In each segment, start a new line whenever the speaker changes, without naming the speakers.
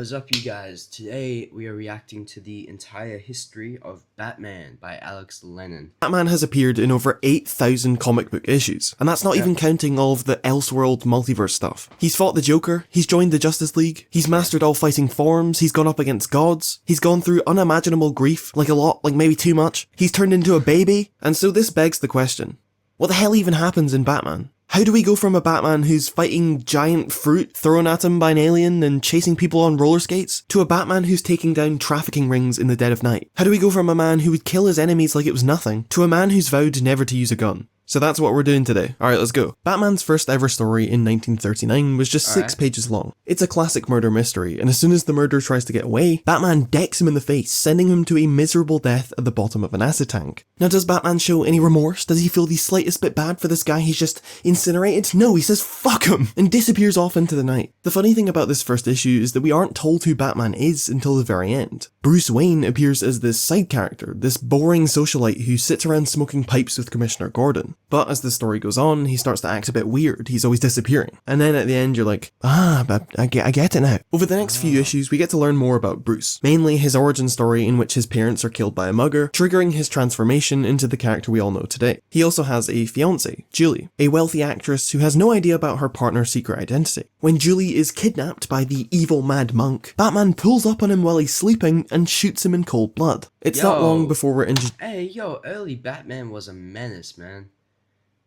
What's up, you guys? Today we are reacting to the entire history of Batman by Alex Lennon.
Batman has appeared in over 8,000 comic book issues, and that's not even counting all of the Elseworld multiverse stuff. He's fought the Joker, he's joined the Justice League, he's mastered all fighting forms, he's gone up against gods, he's gone through unimaginable grief, like a lot, like maybe too much, he's turned into a baby, and so this begs the question, what the hell even happens in Batman? How do we go from a Batman who's fighting giant fruit thrown at him by an alien and chasing people on roller skates, to a Batman who's taking down trafficking rings in the dead of night? How do we go from a man who would kill his enemies like it was nothing, to a man who's vowed never to use a gun? So that's what we're doing today. Alright, let's go. Batman's first ever story in 1939 was just 6 pages long. It's a classic murder mystery, and as soon as the murderer tries to get away, Batman decks him in the face, sending him to a miserable death at the bottom of an acid tank. Now, does Batman show any remorse? Does he feel the slightest bit bad for this guy he's just incinerated? No, he says fuck him, and disappears off into the night. The funny thing about this first issue is that we aren't told who Batman is until the very end. Bruce Wayne appears as this side character, this boring socialite who sits around smoking pipes with Commissioner Gordon. But as the story goes on, he starts to act a bit weird, he's always disappearing. And then at the end you're like, but I get it now. Over the next few issues we get to learn more about Bruce, mainly his origin story in which his parents are killed by a mugger, triggering his transformation into the character we all know today. He also has a fiancée, Julie, a wealthy actress who has no idea about her partner's secret identity. When Julie is kidnapped by the evil mad monk, Batman pulls up on him while he's sleeping and shoots him in cold blood. It's not long before we're
Early Batman was a menace, man.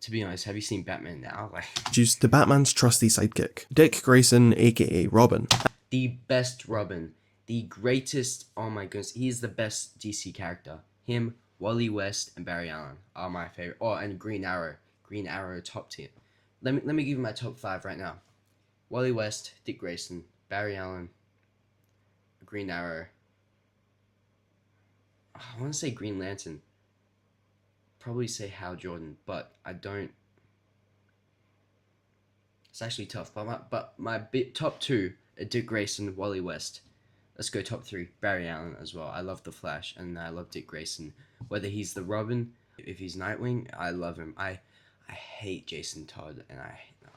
To be honest, have you seen Batman now?
Introduced to Batman's trusty sidekick, Dick Grayson, aka Robin.
The best Robin. The greatest, oh my goodness, he's the best DC character. Him, Wally West, and Barry Allen are my favorite. Oh, and Green Arrow. Green Arrow top tier. Let me give you my top 5 right now. Wally West, Dick Grayson, Barry Allen, Green Arrow. I want to say Green Lantern. Probably say Hal Jordan, but I don't. It's actually tough. But my top 2 are Dick Grayson, Wally West. Let's go top 3. Barry Allen as well. I love the Flash, and I love Dick Grayson. Whether he's the Robin, if he's Nightwing, I love him. I hate Jason Todd, and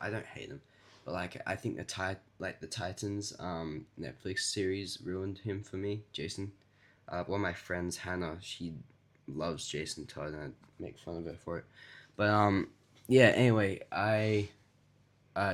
I don't hate him, but I think the Titans Netflix series ruined him for me. Jason. One of my friends, Hannah, she loves Jason Todd, and I make fun of her for it. But yeah. Anyway,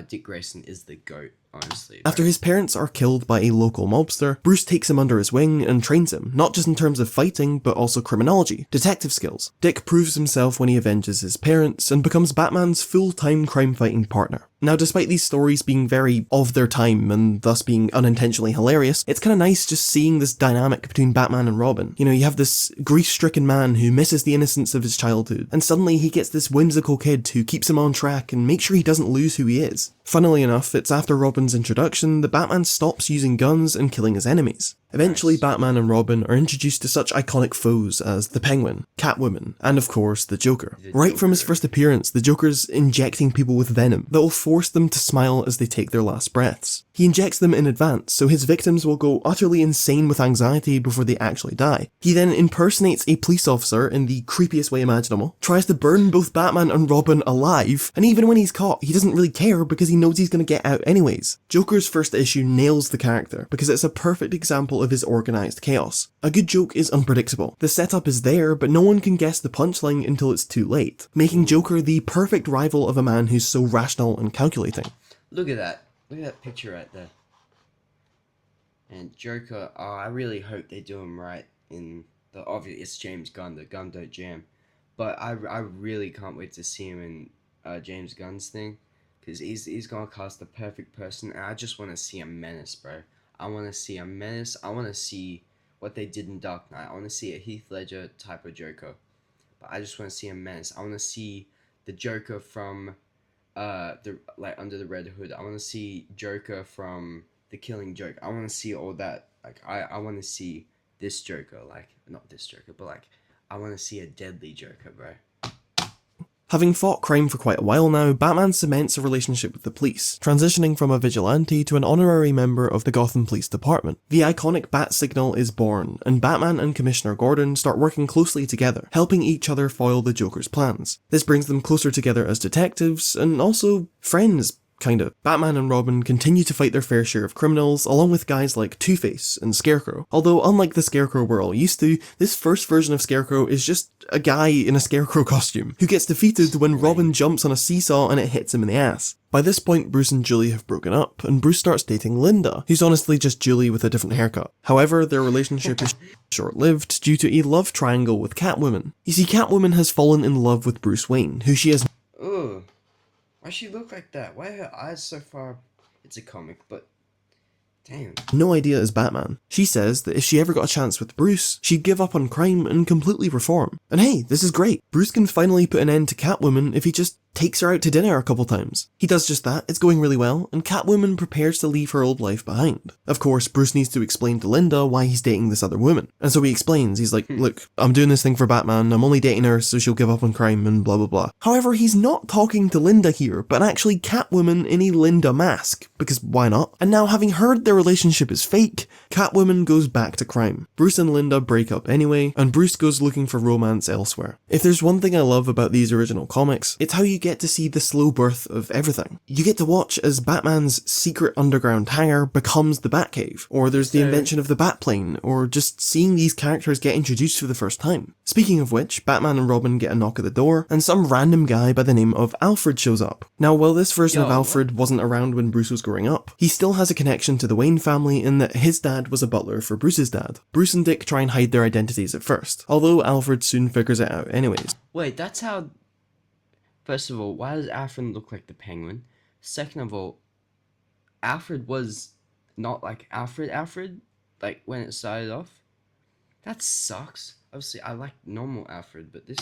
Dick Grayson is the GOAT, honestly.
After his parents are killed by a local mobster, Bruce takes him under his wing and trains him, not just in terms of fighting, but also criminology, detective skills. Dick proves himself when he avenges his parents and becomes Batman's full-time crime-fighting partner. Now, despite these stories being very of their time and thus being unintentionally hilarious, it's kind of nice just seeing this dynamic between Batman and Robin. You know, you have this grief-stricken man who misses the innocence of his childhood, and suddenly he gets this whimsical kid who keeps him on track and makes sure he doesn't lose who he is. Funnily enough, it's after Robin's introduction that Batman stops using guns and killing his enemies. Eventually, Batman and Robin are introduced to such iconic foes as the Penguin, Catwoman, and of course, the Joker. Right from his first appearance, the Joker's injecting people with venom that will force them to smile as they take their last breaths. He injects them in advance, so his victims will go utterly insane with anxiety before they actually die. He then impersonates a police officer in the creepiest way imaginable, tries to burn both Batman and Robin alive, and even when he's caught, he doesn't really care because he knows he's gonna get out anyways. Joker's first issue nails the character because it's a perfect example of his organised chaos. A good joke is unpredictable. The setup is there, but no one can guess the punchline until it's too late, making Joker the perfect rival of a man who's so rational and calculating.
Look at that. Look at that picture right there. And Joker, I really hope they do him right in the obvious. It's James Gunn, the gun don't jam. But I really can't wait to see him in James Gunn's thing, because he's gonna cast the perfect person, and I just want to see a menace, bro. I want to see a menace. I want to see what they did in Dark Knight. I want to see a Heath Ledger type of Joker, but I just want to see a menace. I want to see the Joker from Under the Red Hood. I want to see Joker from The Killing Joke. I want to see all that. I want to see this Joker, not this Joker, but I want to see a deadly Joker, bro.
Having fought crime for quite a while now, Batman cements a relationship with the police, transitioning from a vigilante to an honorary member of the Gotham Police Department. The iconic Bat Signal is born, and Batman and Commissioner Gordon start working closely together, helping each other foil the Joker's plans. This brings them closer together as detectives, and also friends, Kinda. Batman and Robin continue to fight their fair share of criminals, along with guys like Two-Face and Scarecrow. Although, unlike the Scarecrow we're all used to, this first version of Scarecrow is just a guy in a Scarecrow costume, who gets defeated when Robin jumps on a seesaw and it hits him in the ass. By this point, Bruce and Julie have broken up, and Bruce starts dating Linda, who's honestly just Julie with a different haircut. However, their relationship is short-lived due to a love triangle with Catwoman. You see, Catwoman has fallen in love with Bruce Wayne, who she has...
Ugh. Why she look like that? Why are her eyes so far? It's a comic, but damn.
No idea is Batman. She says that if she ever got a chance with Bruce, she'd give up on crime and completely reform. And hey, this is great. Bruce can finally put an end to Catwoman if he just takes her out to dinner a couple times. He does just that, it's going really well, and Catwoman prepares to leave her old life behind. Of course, Bruce needs to explain to Linda why he's dating this other woman. And so he explains, he's like, look, I'm doing this thing for Batman, I'm only dating her so she'll give up on crime and blah blah blah. However, he's not talking to Linda here, but actually Catwoman in a Linda mask, because why not? And now having heard their relationship is fake, Catwoman goes back to crime. Bruce and Linda break up anyway, and Bruce goes looking for romance elsewhere. If there's one thing I love about these original comics, it's how you get to see the slow birth of everything. You get to watch as Batman's secret underground hangar becomes the Batcave, or there's the invention of the Batplane, or just seeing these characters get introduced for the first time. Speaking of which, Batman and Robin get a knock at the door, and some random guy by the name of Alfred shows up. Now, while this version of Alfred wasn't around when Bruce was growing up, he still has a connection to the Wayne family in that his dad was a butler for Bruce's dad. Bruce and Dick try and hide their identities at first, although Alfred soon figures it out anyways.
Wait, that's how... First of all, why does Alfred look like the Penguin? Second of all, Alfred was not like Alfred, like when it started off. That sucks. Obviously, I like normal Alfred, but this...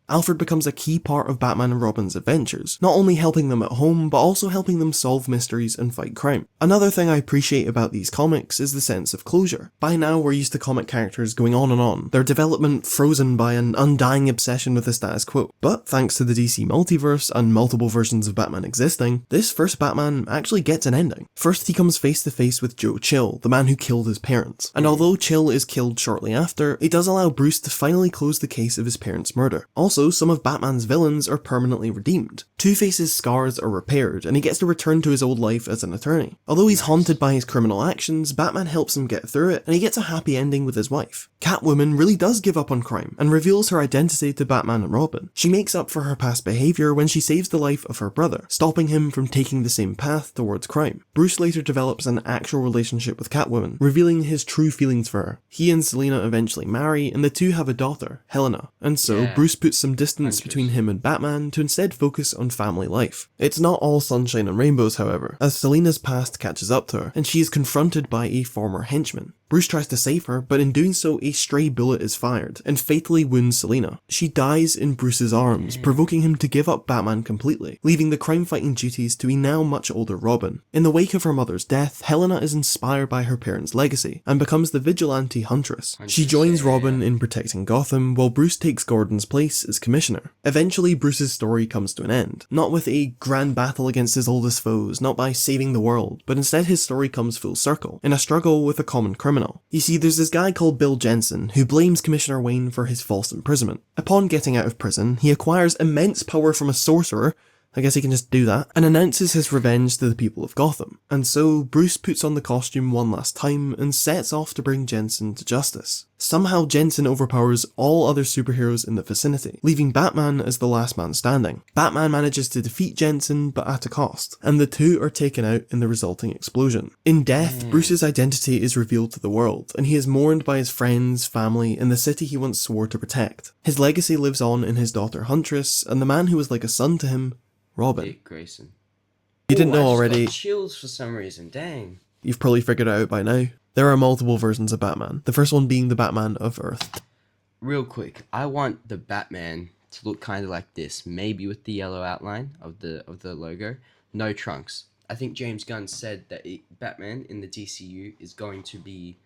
Alfred becomes a key part of Batman and Robin's adventures, not only helping them at home, but also helping them solve mysteries and fight crime. Another thing I appreciate about these comics is the sense of closure. By now, we're used to comic characters going on, their development frozen by an undying obsession with the status quo. But thanks to the DC multiverse and multiple versions of Batman existing, this first Batman actually gets an ending. First, he comes face to face with Joe Chill, the man who killed his parents. And although Chill is killed shortly after, it does allow Bruce to finally close the case of his parents' murder. Also, some of Batman's villains are permanently redeemed. Two-Face's scars are repaired, and he gets to return to his old life as an attorney. Although he's haunted by his criminal actions, Batman helps him get through it, and he gets a happy ending with his wife. Catwoman really does give up on crime, and reveals her identity to Batman and Robin. She makes up for her past behaviour when she saves the life of her brother, stopping him from taking the same path towards crime. Bruce later develops an actual relationship with Catwoman, revealing his true feelings for her. He and Selina eventually marry, and the two have a daughter, Helena. And so, Bruce puts some distance between him and Batman to instead focus on family life. It's not all sunshine and rainbows, however, as Selina's past catches up to her, and she is confronted by a former henchman. Bruce tries to save her, but in doing so, a stray bullet is fired, and fatally wounds Selina. She dies in Bruce's arms, provoking him to give up Batman completely, leaving the crime-fighting duties to a now much older Robin. In the wake of her mother's death, Helena is inspired by her parents' legacy, and becomes the vigilante huntress. She joins Robin in protecting Gotham, while Bruce takes Gordon's place as commissioner. Eventually, Bruce's story comes to an end, not with a grand battle against his oldest foes, not by saving the world, but instead his story comes full circle, in a struggle with a common criminal. You see, there's this guy called Bill Jensen, who blames Commissioner Wayne for his false imprisonment. Upon getting out of prison, he acquires immense power from a sorcerer, I guess he can just do that, and announces his revenge to the people of Gotham. And so, Bruce puts on the costume one last time and sets off to bring Jensen to justice. Somehow Jensen overpowers all other superheroes in the vicinity, leaving Batman as the last man standing. Batman manages to defeat Jensen, but at a cost, and the two are taken out in the resulting explosion. In death, Bruce's identity is revealed to the world, and he is mourned by his friends, family, and the city he once swore to protect. His legacy lives on in his daughter Huntress, and the man who was like a son to him, Robin.
Dick Grayson.
You didn't know already.
I just got chills for some reason, dang.
You've probably figured it out by now. There are multiple versions of Batman, the first one being the Batman of Earth.
Real quick, I want the Batman to look kind of like this, maybe with the yellow outline of the logo. No trunks. I think James Gunn said that Batman in the DCU is going to be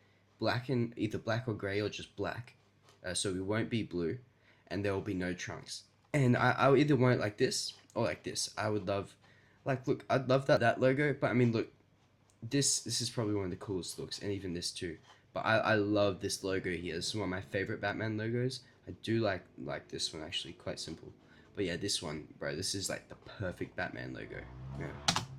black and either black or grey or just black. So it won't be blue, and there will be no trunks. And I either want it like this or like this. I would love, like, look, I'd love that logo, but I mean, look, this is probably one of the coolest looks, and even this too. But I love this logo here. This is one of my favorite Batman logos. I do like this one, actually, quite simple. But yeah, this one, bro, this is like the perfect Batman logo. Yeah.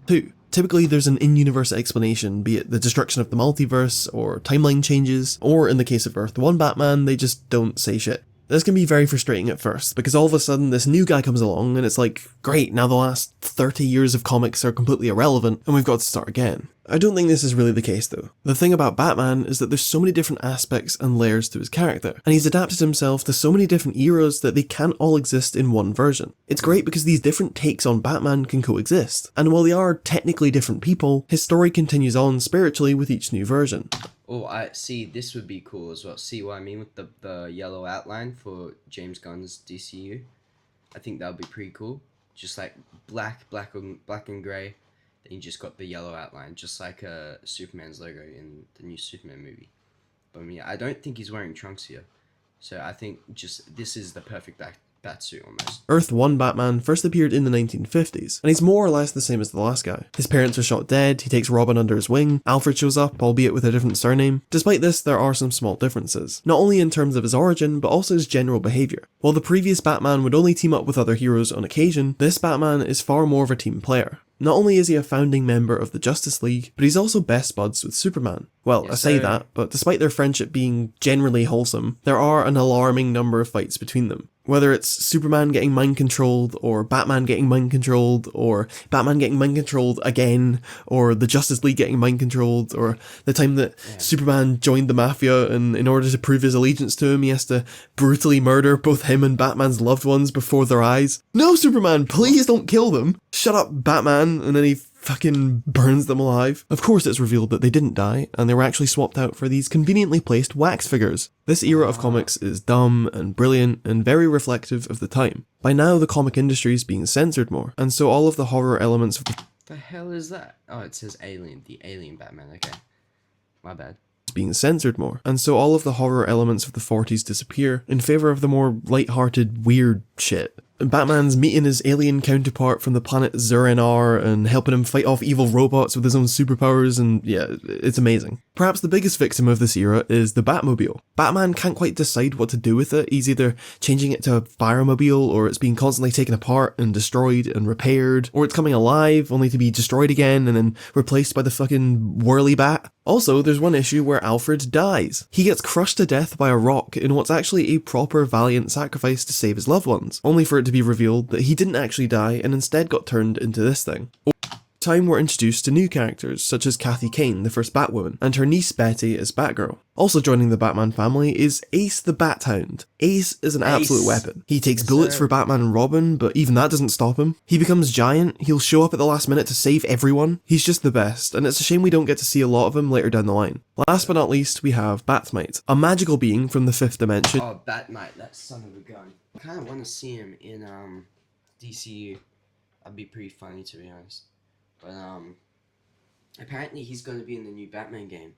too. Typically there's an in-universe explanation, be it the destruction of the multiverse, or timeline changes, or in the case of Earth 1 Batman, they just don't say shit. This can be very frustrating at first, because all of a sudden this new guy comes along and it's like, great, now the last 30 years of comics are completely irrelevant and we've got to start again. I don't think this is really the case though. The thing about Batman is that there's so many different aspects and layers to his character, and he's adapted himself to so many different eras that they can't all exist in one version. It's great because these different takes on Batman can coexist, and while they are technically different people, his story continues on spiritually with each new version.
Oh, I see. This would be cool as well. See what I mean with the yellow outline for James Gunn's DCU? I think that would be pretty cool. Just like black and grey. Then you just got the yellow outline, just like Superman's logo in the new Superman movie. But I mean, I don't think he's wearing trunks here. So I think just this is the perfect Batsuit almost.
Earth 1 Batman first appeared in the 1950s, and he's more or less the same as the last guy. His parents are shot dead, he takes Robin under his wing, Alfred shows up, albeit with a different surname. Despite this, there are some small differences, not only in terms of his origin, but also his general behaviour. While the previous Batman would only team up with other heroes on occasion, this Batman is far more of a team player. Not only is he a founding member of the Justice League, but he's also best buds with Superman. Well, I say that, but despite their friendship being generally wholesome, there are an alarming number of fights between them. Whether it's Superman getting mind-controlled, or Batman getting mind-controlled, or Batman getting mind-controlled again, or the Justice League getting mind-controlled, or the time that Superman joined the Mafia and in order to prove his allegiance to him, he has to brutally murder both him and Batman's loved ones before their eyes. No, Superman, please don't kill them! Shut up, Batman, and then he fucking burns them alive. Of course it's revealed that they didn't die, and they were actually swapped out for these conveniently placed wax figures. This era of comics is dumb and brilliant and very reflective of the time. By now the comic industry is being censored more, and so all of the horror elements of
the hell is that? Oh, it says Alien, the Alien Batman, okay. My bad.
Being censored more, and so all of the horror elements of the 40s disappear in favour of the more light-hearted, weird shit. Batman's meeting his alien counterpart from the planet Zur-En-Arr and helping him fight off evil robots with his own superpowers, and yeah, it's amazing. Perhaps the biggest victim of this era is the Batmobile. Batman can't quite decide what to do with it. He's either changing it to a firemobile, or it's being constantly taken apart and destroyed and repaired, or it's coming alive only to be destroyed again and then replaced by the fucking whirly bat. Also, there's one issue where Alfred dies. He gets crushed to death by a rock in what's actually a proper valiant sacrifice to save his loved ones, only for it to be revealed that he didn't actually die and instead got turned into this thing. Over time we're introduced to new characters, such as Kathy Kane, the first Batwoman, and her niece Betty as Batgirl. Also joining the Batman family is Ace the Bat-Hound. Ace is an absolute weapon. He takes bullets for Batman and Robin, but even that doesn't stop him. He becomes giant, he'll show up at the last minute to save everyone. He's just the best, and it's a shame we don't get to see a lot of him later down the line. Last but not least, we have Batmite, a magical being from the 5th dimension.
Oh, Batmite, that son of a gun. I kind of want to see him in DCU. That'd be pretty funny, to be honest. But apparently he's going to be in the new Batman game,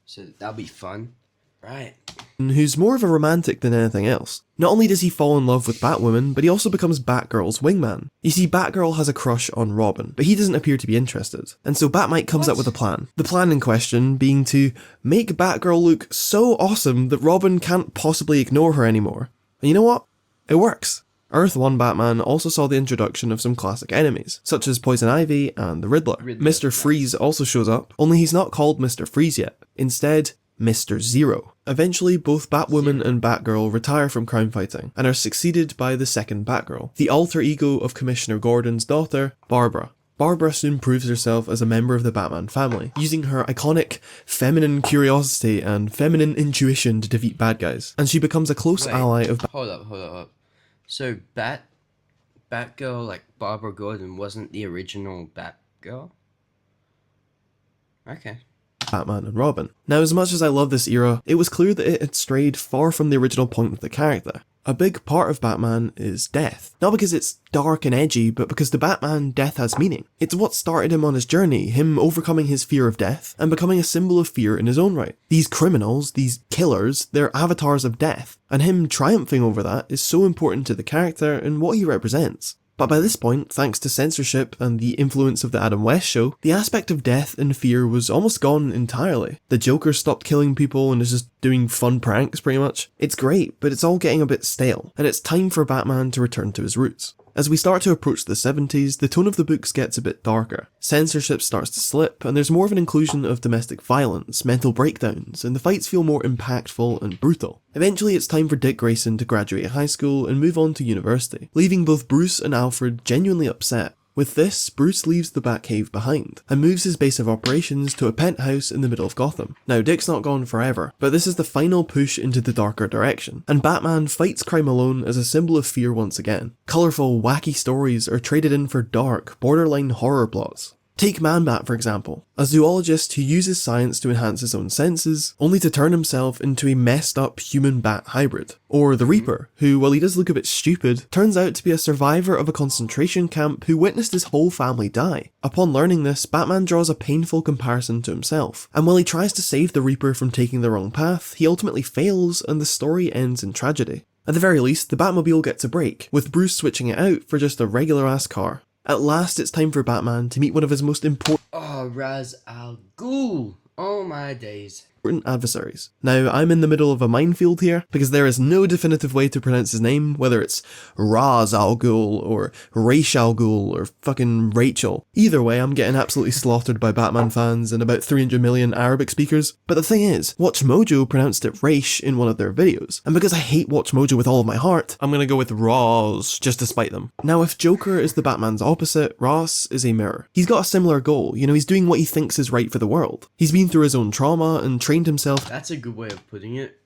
so that'll be fun. Right.
Who's more of a romantic than anything else. Not only does he fall in love with Batwoman, but he also becomes Batgirl's wingman. You see, Batgirl has a crush on Robin, but he doesn't appear to be interested, and so Batmite comes up with a plan. The plan in question being to make Batgirl look so awesome that Robin can't possibly ignore her anymore. And you know what? It works. Earth 1 Batman also saw the introduction of some classic enemies, such as Poison Ivy and the Riddler. Mr. Freeze also shows up, only he's not called Mr. Freeze yet. Instead, Mr. Zero. Eventually, both Batwoman and Batgirl retire from crime fighting, and are succeeded by the second Batgirl, the alter ego of Commissioner Gordon's daughter, Barbara. Barbara soon proves herself as a member of the Batman family, using her iconic feminine curiosity and feminine intuition to defeat bad guys, and she becomes a close ally of
Hold up. So Batgirl, like Barbara Gordon, wasn't the original Batgirl? Okay.
Batman and Robin. Now, as much as I love this era, it was clear that it had strayed far from the original point of the character. A big part of Batman is death. Not because it's dark and edgy, but because to Batman, death has meaning. It's what started him on his journey, him overcoming his fear of death, and becoming a symbol of fear in his own right. These criminals, these killers, they're avatars of death, and him triumphing over that is so important to the character and what he represents. But by this point, thanks to censorship and the influence of the Adam West show, the aspect of death and fear was almost gone entirely. The Joker stopped killing people and is just doing fun pranks, pretty much. It's great, but it's all getting a bit stale, and it's time for Batman to return to his roots. As we start to approach the 70s, the tone of the books gets a bit darker. Censorship starts to slip, and there's more of an inclusion of domestic violence, mental breakdowns, and the fights feel more impactful and brutal. Eventually, it's time for Dick Grayson to graduate high school and move on to university, leaving both Bruce and Alfred genuinely upset. With this, Bruce leaves the Batcave behind, and moves his base of operations to a penthouse in the middle of Gotham. Now, Dick's not gone forever, but this is the final push into the darker direction, and Batman fights crime alone as a symbol of fear once again. Colourful, wacky stories are traded in for dark, borderline horror plots. Take Man-Bat for example, a zoologist who uses science to enhance his own senses, only to turn himself into a messed up human-bat hybrid. Or the Reaper, who, while he does look a bit stupid, turns out to be a survivor of a concentration camp who witnessed his whole family die. Upon learning this, Batman draws a painful comparison to himself, and while he tries to save the Reaper from taking the wrong path, he ultimately fails and the story ends in tragedy. At the very least, the Batmobile gets a break, with Bruce switching it out for just a regular-ass car. At last, it's time for Batman to meet one of his most important
Ra's al Ghul. Oh my days.
adversaries. Now, I'm in the middle of a minefield here, because there is no definitive way to pronounce his name, whether it's Ra's al Ghul, or Ra's al Ghul, or fucking Rachel. Either way, I'm getting absolutely slaughtered by Batman fans and about 300 million Arabic speakers. But the thing is, Watch Mojo pronounced it Raish in one of their videos, and because I hate Watch Mojo with all of my heart, I'm gonna go with Ra's, just to spite them. Now, if Joker is the Batman's opposite, Ra's is a mirror. He's got a similar goal, he's doing what he thinks is right for the world. He's been through his own trauma and trained himself.
That's a good way of putting it.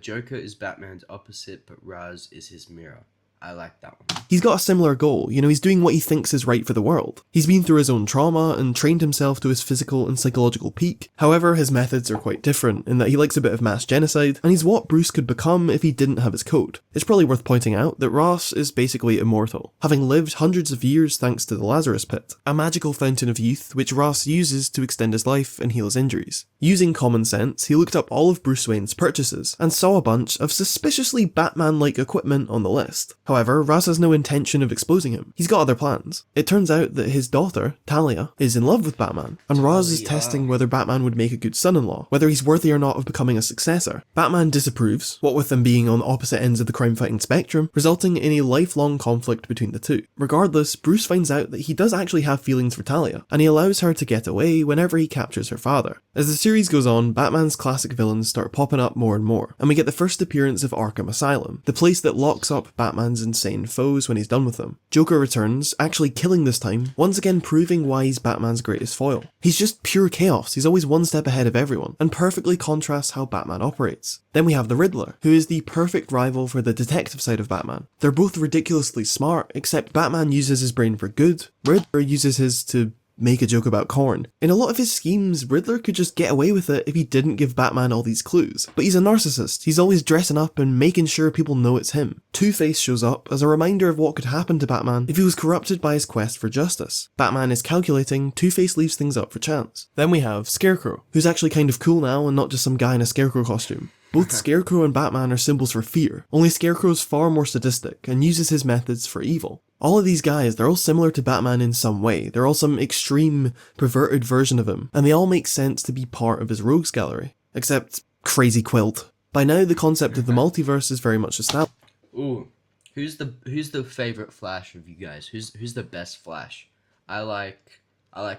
Joker is Batman's opposite, but Ra's is his mirror. I like that one.
He's got a similar goal, he's doing what he thinks is right for the world. He's been through his own trauma and trained himself to his physical and psychological peak. However, his methods are quite different in that he likes a bit of mass genocide, and he's what Bruce could become if he didn't have his code. It's probably worth pointing out that Ra's is basically immortal, having lived hundreds of years thanks to the Lazarus Pit, a magical fountain of youth which Ra's uses to extend his life and heal his injuries. Using common sense, he looked up all of Bruce Wayne's purchases and saw a bunch of suspiciously Batman-like equipment on the list. However, Ra's has no intention of exposing him. He's got other plans. It turns out that his daughter, Talia, is in love with Batman, and Ra's is testing whether Batman would make a good son-in-law, whether he's worthy or not of becoming a successor. Batman disapproves, what with them being on opposite ends of the crime-fighting spectrum, resulting in a lifelong conflict between the two. Regardless, Bruce finds out that he does actually have feelings for Talia, and he allows her to get away whenever he captures her father. As the series goes on, Batman's classic villains start popping up more and more, and we get the first appearance of Arkham Asylum, the place that locks up Batman's insane foes when he's done with them. Joker returns, actually killing this time, once again proving why he's Batman's greatest foil. He's just pure chaos, he's always one step ahead of everyone, and perfectly contrasts how Batman operates. Then we have the Riddler, who is the perfect rival for the detective side of Batman. They're both ridiculously smart, except Batman uses his brain for good, Riddler uses his to make a joke about corn. In a lot of his schemes, Riddler could just get away with it if he didn't give Batman all these clues. But he's a narcissist, he's always dressing up and making sure people know it's him. Two-Face shows up as a reminder of what could happen to Batman if he was corrupted by his quest for justice. Batman is calculating, Two-Face leaves things up for chance. Then we have Scarecrow, who's actually kind of cool now and not just some guy in a Scarecrow costume. Both Scarecrow and Batman are symbols for fear, only Scarecrow's far more sadistic and uses his methods for evil. All of these guys, they're all similar to Batman in some way, they're all some extreme, perverted version of him, and they all make sense to be part of his rogues gallery. Except Crazy Quilt. By now, the concept of the multiverse is very much established.
Ooh, who's the favorite Flash of you guys? Who's the best Flash? I like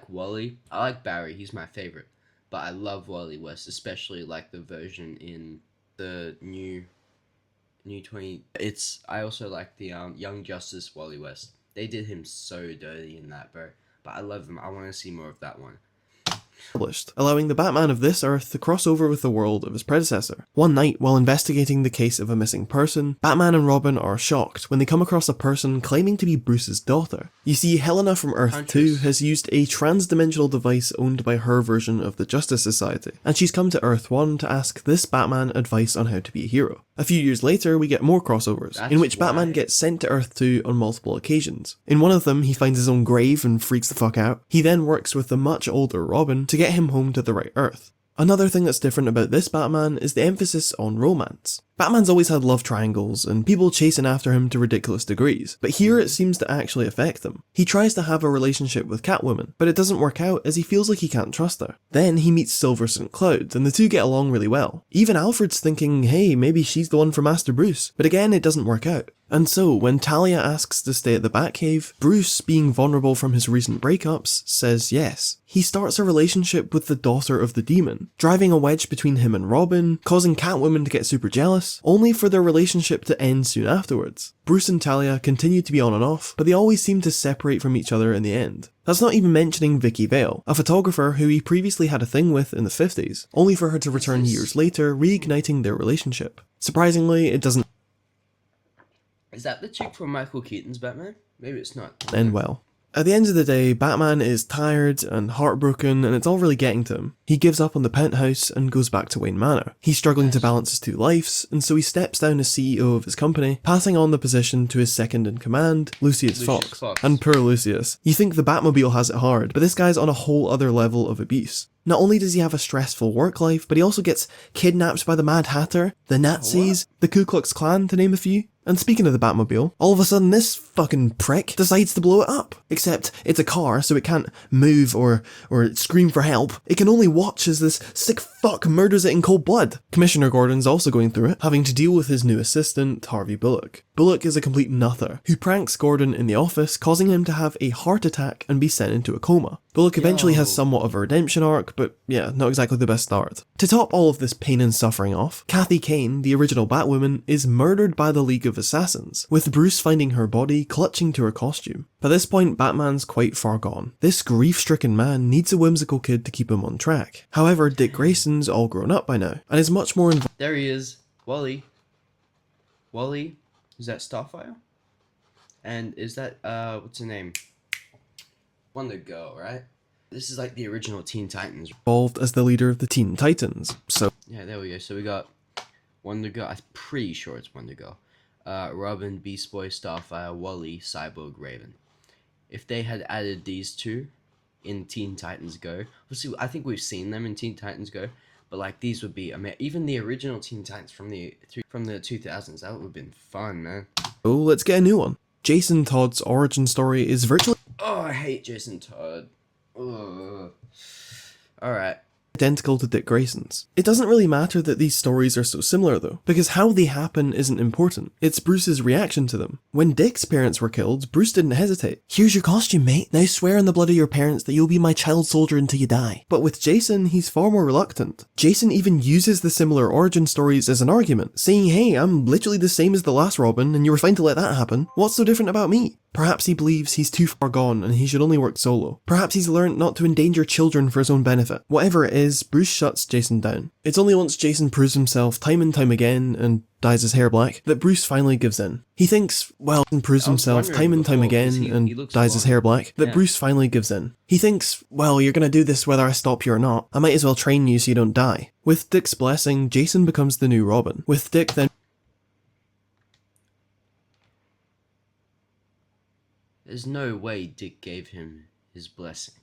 Wally. I like Barry. He's my favorite. But I love Wally West, especially like the version in the new 20. I also like the Young Justice Wally West. They did him so dirty in that, bro. But I love him. I want to see more of that one.
Allowing the Batman of this Earth to cross over with the world of his predecessor. One night, while investigating the case of a missing person, Batman and Robin are shocked when they come across a person claiming to be Bruce's daughter. You see, Helena from Earth 2 has used a trans-dimensional device owned by her version of the Justice Society, and she's come to Earth 1 to ask this Batman advice on how to be a hero. A few years later, we get more crossovers, in which Batman gets sent to Earth 2 on multiple occasions. In one of them, he finds his own grave and freaks the fuck out. He then works with the much older Robin to get him home to the right Earth. Another thing that's different about this Batman is the emphasis on romance. Batman's always had love triangles and people chasing after him to ridiculous degrees, but here it seems to actually affect them. He tries to have a relationship with Catwoman, but it doesn't work out as he feels like he can't trust her. Then he meets Silver St. Cloud, and the two get along really well. Even Alfred's thinking, hey, maybe she's the one for Master Bruce, but again it doesn't work out. And so, when Talia asks to stay at the Batcave, Bruce, being vulnerable from his recent breakups, says yes. He starts a relationship with the daughter of the demon, driving a wedge between him and Robin, causing Catwoman to get super jealous, only for their relationship to end soon afterwards. Bruce and Talia continue to be on and off, but they always seem to separate from each other in the end. That's not even mentioning Vicky Vale, a photographer who he previously had a thing with in the 50s, only for her to return years later, reigniting their relationship. Surprisingly, it doesn't
Is that the chick from Michael Keaton's Batman? Maybe it's not.
end well. At the end of the day, Batman is tired and heartbroken, and it's all really getting to him. He gives up on the penthouse and goes back to Wayne Manor. He's struggling to balance his two lives, and so he steps down as CEO of his company, passing on the position to his second-in-command, Lucius Fox. And poor Lucius. You think the Batmobile has it hard, but this guy's on a whole other level of abuse. Not only does he have a stressful work life, but he also gets kidnapped by the Mad Hatter, the Nazis, the Ku Klux Klan, to name a few. And speaking of the Batmobile, all of a sudden this fucking prick decides to blow it up. Except it's a car, so it can't move or scream for help. It can only watch as this sick fuck murders it in cold blood. Commissioner Gordon's also going through it, having to deal with his new assistant, Harvey Bullock. Bullock is a complete nuther, who pranks Gordon in the office, causing him to have a heart attack and be sent into a coma. Bullock eventually has somewhat of a redemption arc, but yeah, not exactly the best start. To top all of this pain and suffering off, Kathy Kane, the original Batwoman, is murdered by the League of Assassins, with Bruce finding her body clutching to her costume. By this point, Batman's quite far gone. This grief-stricken man needs a whimsical kid to keep him on track. However, Dick Grayson's all grown up by now, and is much more involved.
There he is. Wally. Wally? Is that Starfire? And is that, what's her name? Wonder Girl, right? This is like the original Teen Titans.
Involved as the leader of the Teen Titans, so...
Yeah, there we go. So we got Wonder Girl. I'm pretty sure it's Wonder Girl. Robin, Beast Boy, Starfire, Wally, Cyborg, Raven. If they had added these two in Teen Titans Go, obviously I think we've seen them in Teen Titans Go, but like these would be even the original Teen Titans from the 2000s. That would have been fun, man.
Oh, let's get a new one. Jason Todd's origin story is virtually...
Oh, I hate Jason Todd. Ugh. Alright.
Identical to Dick Grayson's. It doesn't really matter that these stories are so similar though, because how they happen isn't important. It's Bruce's reaction to them. When Dick's parents were killed, Bruce didn't hesitate. Here's your costume, mate. Now swear on the blood of your parents that you'll be my child soldier until you die. But with Jason, he's far more reluctant. Jason even uses the similar origin stories as an argument, saying, hey, I'm literally the same as the last Robin, and you were fine to let that happen. What's so different about me? Perhaps he believes he's too far gone and he should only work solo. Perhaps he's learned not to endanger children for his own benefit. Whatever it is, Bruce shuts Jason down. It's only once Jason proves himself time and time again and dyes his hair black that Bruce finally gives in. He thinks, well, and proves himself time and time again and dyes his hair black that Bruce finally gives in. He thinks, well, you're gonna do this whether I stop you or not. I might as well train you so you don't die. With Dick's blessing, Jason becomes the new Robin. With Dick then...
There's no way Dick gave him his blessing.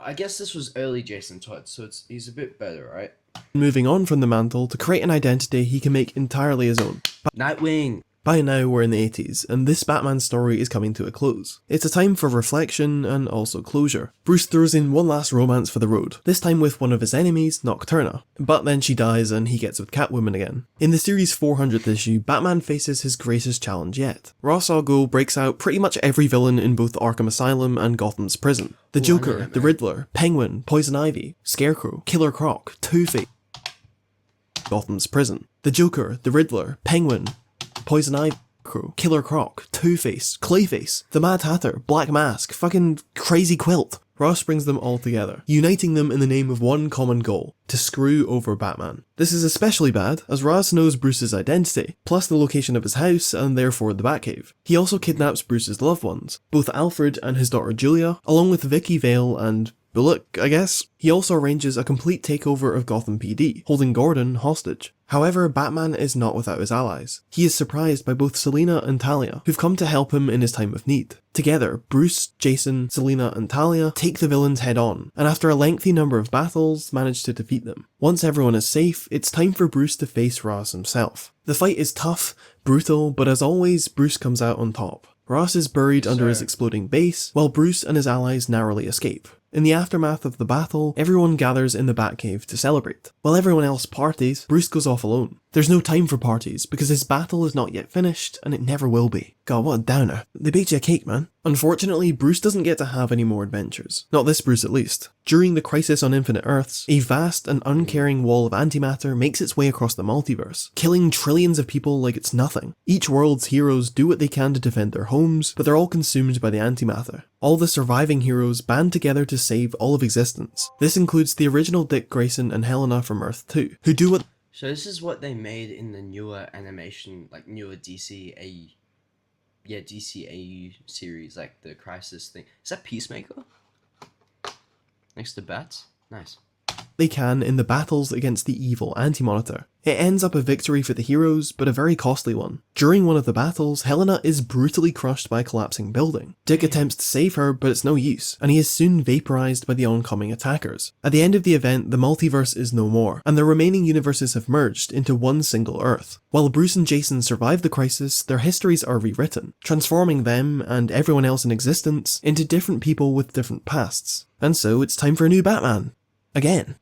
I guess this was early Jason Todd, so he's a bit better, right?
Moving on from the mantle to create an identity he can make entirely his own.
Nightwing!
By now we're in the 80s, and this Batman story is coming to a close. It's a time for reflection and also closure. Bruce throws in one last romance for the road, this time with one of his enemies, Nocturna. But then she dies and he gets with Catwoman again. In the series' 400th issue, Batman faces his greatest challenge yet. Ra's al Ghul breaks out pretty much every villain in both Arkham Asylum and Gotham's prison. The Joker, the Riddler, Penguin, Poison Ivy, Scarecrow, Killer Croc, Two-Face, Gotham's prison. The Joker, the Riddler, Penguin, Poison Ivy, Killer Croc, Two-Face, Clayface, the Mad Hatter, Black Mask, fucking Crazy Quilt. Ross brings them all together, uniting them in the name of one common goal, to screw over Batman. This is especially bad, as Ra's knows Bruce's identity, plus the location of his house and therefore the Batcave. He also kidnaps Bruce's loved ones, both Alfred and his daughter Julia, along with Vicky Vale and Bullock, I guess. He also arranges a complete takeover of Gotham PD, holding Gordon hostage. However, Batman is not without his allies. He is surprised by both Selina and Talia, who've come to help him in his time of need. Together, Bruce, Jason, Selina and Talia take the villains head on, and after a lengthy number of battles, manage to defeat them. Once everyone is safe, it's time for Bruce to face Ra's himself. The fight is tough, brutal, but as always, Bruce comes out on top. Ra's is buried under his exploding base, while Bruce and his allies narrowly escape. In the aftermath of the battle, everyone gathers in the Batcave to celebrate. While everyone else parties, Bruce goes off alone. There's no time for parties, because his battle is not yet finished, and it never will be. God, what a downer. They baked you a cake, man. Unfortunately, Bruce doesn't get to have any more adventures. Not this Bruce at least. During the Crisis on Infinite Earths, a vast and uncaring wall of antimatter makes its way across the multiverse, killing trillions of people like it's nothing. Each world's heroes do what they can to defend their homes, but they're all consumed by the antimatter. All the surviving heroes band together to save all of existence. This includes the original Dick Grayson and Helena from Earth 2, who do what—
So this is what they made in the newer animation, like newer DCAU series, like the Crisis thing. Is that Peacemaker? Next to Bats? Nice.
they can in the battles against the evil Anti-Monitor. It ends up a victory for the heroes, but a very costly one. During one of the battles, Helena is brutally crushed by a collapsing building. Dick attempts to save her, but it's no use, and he is soon vaporized by the oncoming attackers. At the end of the event, the multiverse is no more, and the remaining universes have merged into one single Earth. While Bruce and Jason survive the crisis, their histories are rewritten, transforming them, and everyone else in existence, into different people with different pasts. And so it's time for a new Batman. Again.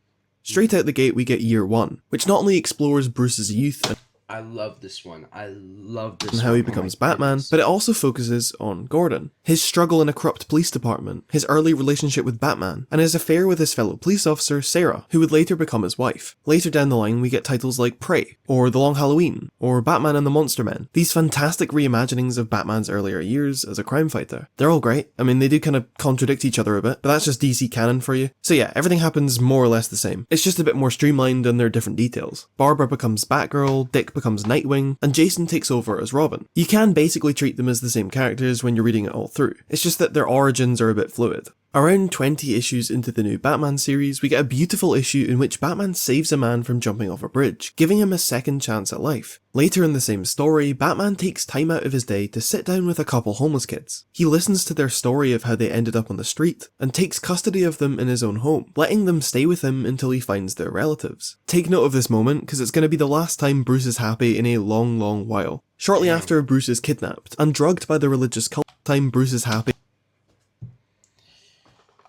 Straight out the gate we get Year 1, which not only explores Bruce's youth and
I love this one. I love this
and
one.
how he
Oh my
becomes Batman,
goodness.
but it also focuses on Gordon, his struggle in a corrupt police department, his early relationship with Batman, and his affair with his fellow police officer, Sarah, who would later become his wife. Later down the line we get titles like Prey, or The Long Halloween, or Batman and the Monster Men, these fantastic reimaginings of Batman's earlier years as a crime fighter. They're all great. I mean, they do kind of contradict each other a bit, but that's just DC canon for you. So yeah, everything happens more or less the same. It's just a bit more streamlined and there are different details. Barbara becomes Batgirl, Dick becomes Nightwing, and Jason takes over as Robin. You can basically treat them as the same characters when you're reading it all through. It's just that their origins are a bit fluid. Around 20 issues into the new Batman series, we get a beautiful issue in which Batman saves a man from jumping off a bridge, giving him a second chance at life. Later in the same story, Batman takes time out of his day to sit down with a couple homeless kids. He listens to their story of how they ended up on the street, and takes custody of them in his own home, letting them stay with him until he finds their relatives. Take note of this moment, because it's going to be the last time Bruce is happy in a long, long while. Shortly after Bruce is kidnapped and drugged by the religious cult, time Bruce is happy.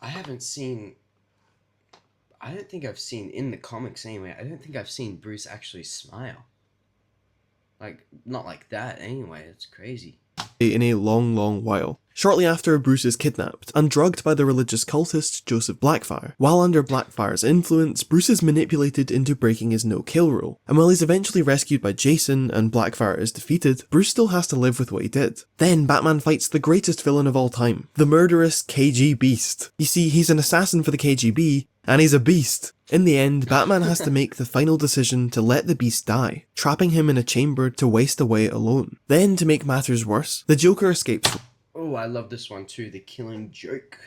I don't think I've seen in the comics anyway. I don't think I've seen Bruce actually smile. Like, not like that anyway. It's crazy.
In a long, long while. Shortly after, Bruce is kidnapped and drugged by the religious cultist Joseph Blackfire. While under Blackfire's influence, Bruce is manipulated into breaking his no-kill rule, and while he's eventually rescued by Jason and Blackfire is defeated, Bruce still has to live with what he did. Then Batman fights the greatest villain of all time, the murderous KG Beast. You see, he's an assassin for the KGB, and he's a beast. In the end, Batman has to make the final decision to let the beast die, trapping him in a chamber to waste away alone. Then, to make matters worse, the Joker escapes.
Oh, I love this one too, The Killing Joke.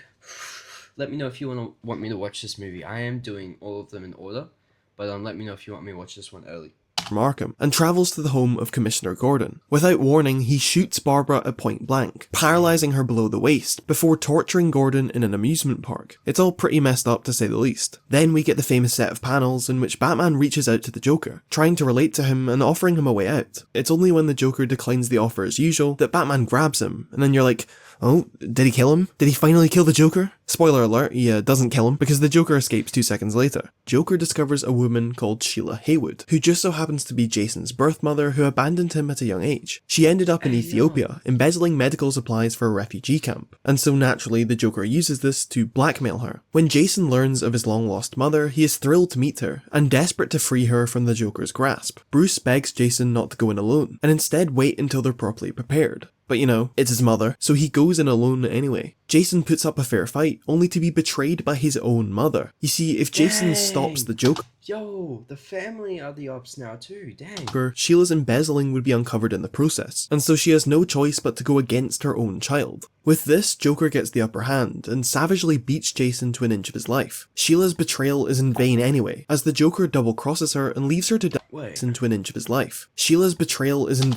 Let me know if you want me to watch this movie. I am doing all of them in order, but let me know if you want me to watch this one early.
From Arkham, and travels to the home of Commissioner Gordon. Without warning, he shoots Barbara at point blank, paralysing her below the waist, before torturing Gordon in an amusement park. It's all pretty messed up to say the least. Then we get the famous set of panels in which Batman reaches out to the Joker, trying to relate to him and offering him a way out. It's only when the Joker declines the offer as usual that Batman grabs him, and then you're like, oh, did he kill him? Did he finally kill the Joker? Spoiler alert, he doesn't kill him, because the Joker escapes 2 seconds later. Joker discovers a woman called Sheila Haywood, who just so happens to be Jason's birth mother who abandoned him at a young age. She ended up in Ethiopia, embezzling medical supplies for a refugee camp, and so naturally the Joker uses this to blackmail her. When Jason learns of his long-lost mother, he is thrilled to meet her, and desperate to free her from the Joker's grasp. Bruce begs Jason not to go in alone, and instead wait until they're properly prepared. But it's his mother, so he goes in alone anyway. Jason puts up a fair fight, only to be betrayed by his own mother. You see, if Jason stops
Dang!
the Joker,
Yo, the family are the ops now too, dang.
Sheila's embezzling would be uncovered in the process, and so she has no choice but to go against her own child. With this, Joker gets the upper hand, and savagely beats Jason to an inch of his life. Sheila's betrayal is in vain anyway, as the Joker double-crosses her and leaves her to die to an inch of his life. Sheila's betrayal is in...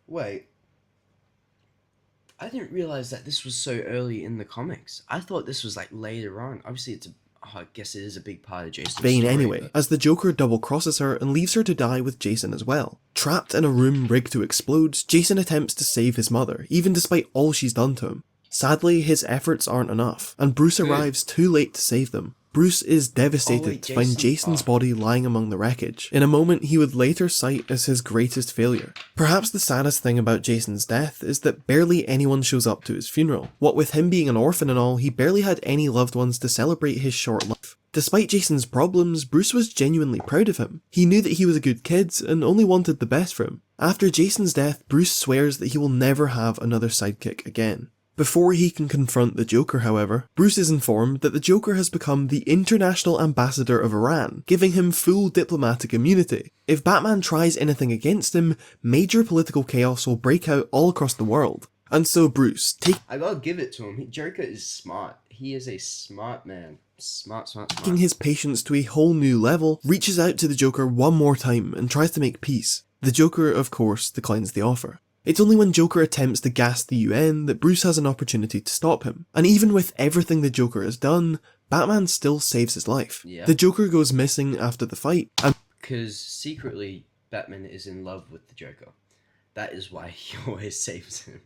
Wait. I didn't realize that this was so early in the comics. I thought this was like later on. Obviously, I guess it is a big part of Jason's
vain
story,
anyway,
but...
as the Joker double-crosses her and leaves her to die with Jason as well. Trapped in a room rigged to explode, Jason attempts to save his mother, even despite all she's done to him. Sadly, his efforts aren't enough, and Bruce arrives too late to save them. Bruce is devastated to find Jason's body lying among the wreckage, in a moment he would later cite as his greatest failure. Perhaps the saddest thing about Jason's death is that barely anyone shows up to his funeral. What with him being an orphan and all, he barely had any loved ones to celebrate his short life. Despite Jason's problems, Bruce was genuinely proud of him. He knew that he was a good kid and only wanted the best for him. After Jason's death, Bruce swears that he will never have another sidekick again. Before he can confront the Joker, however, Bruce is informed that the Joker has become the international ambassador of Iran, giving him full diplomatic immunity. If Batman tries anything against him, major political chaos will break out all across the world. And so Bruce,
I gotta give it to him. Joker is smart. He is a smart man. Smart.
taking his patience to a whole new level, reaches out to the Joker one more time and tries to make peace. The Joker, of course, declines the offer. It's only when Joker attempts to gas the UN that Bruce has an opportunity to stop him. And even with everything the Joker has done, Batman still saves his life.
Yeah.
The Joker goes missing after the fight, and
because secretly Batman is in love with the Joker. That is why he always saves him.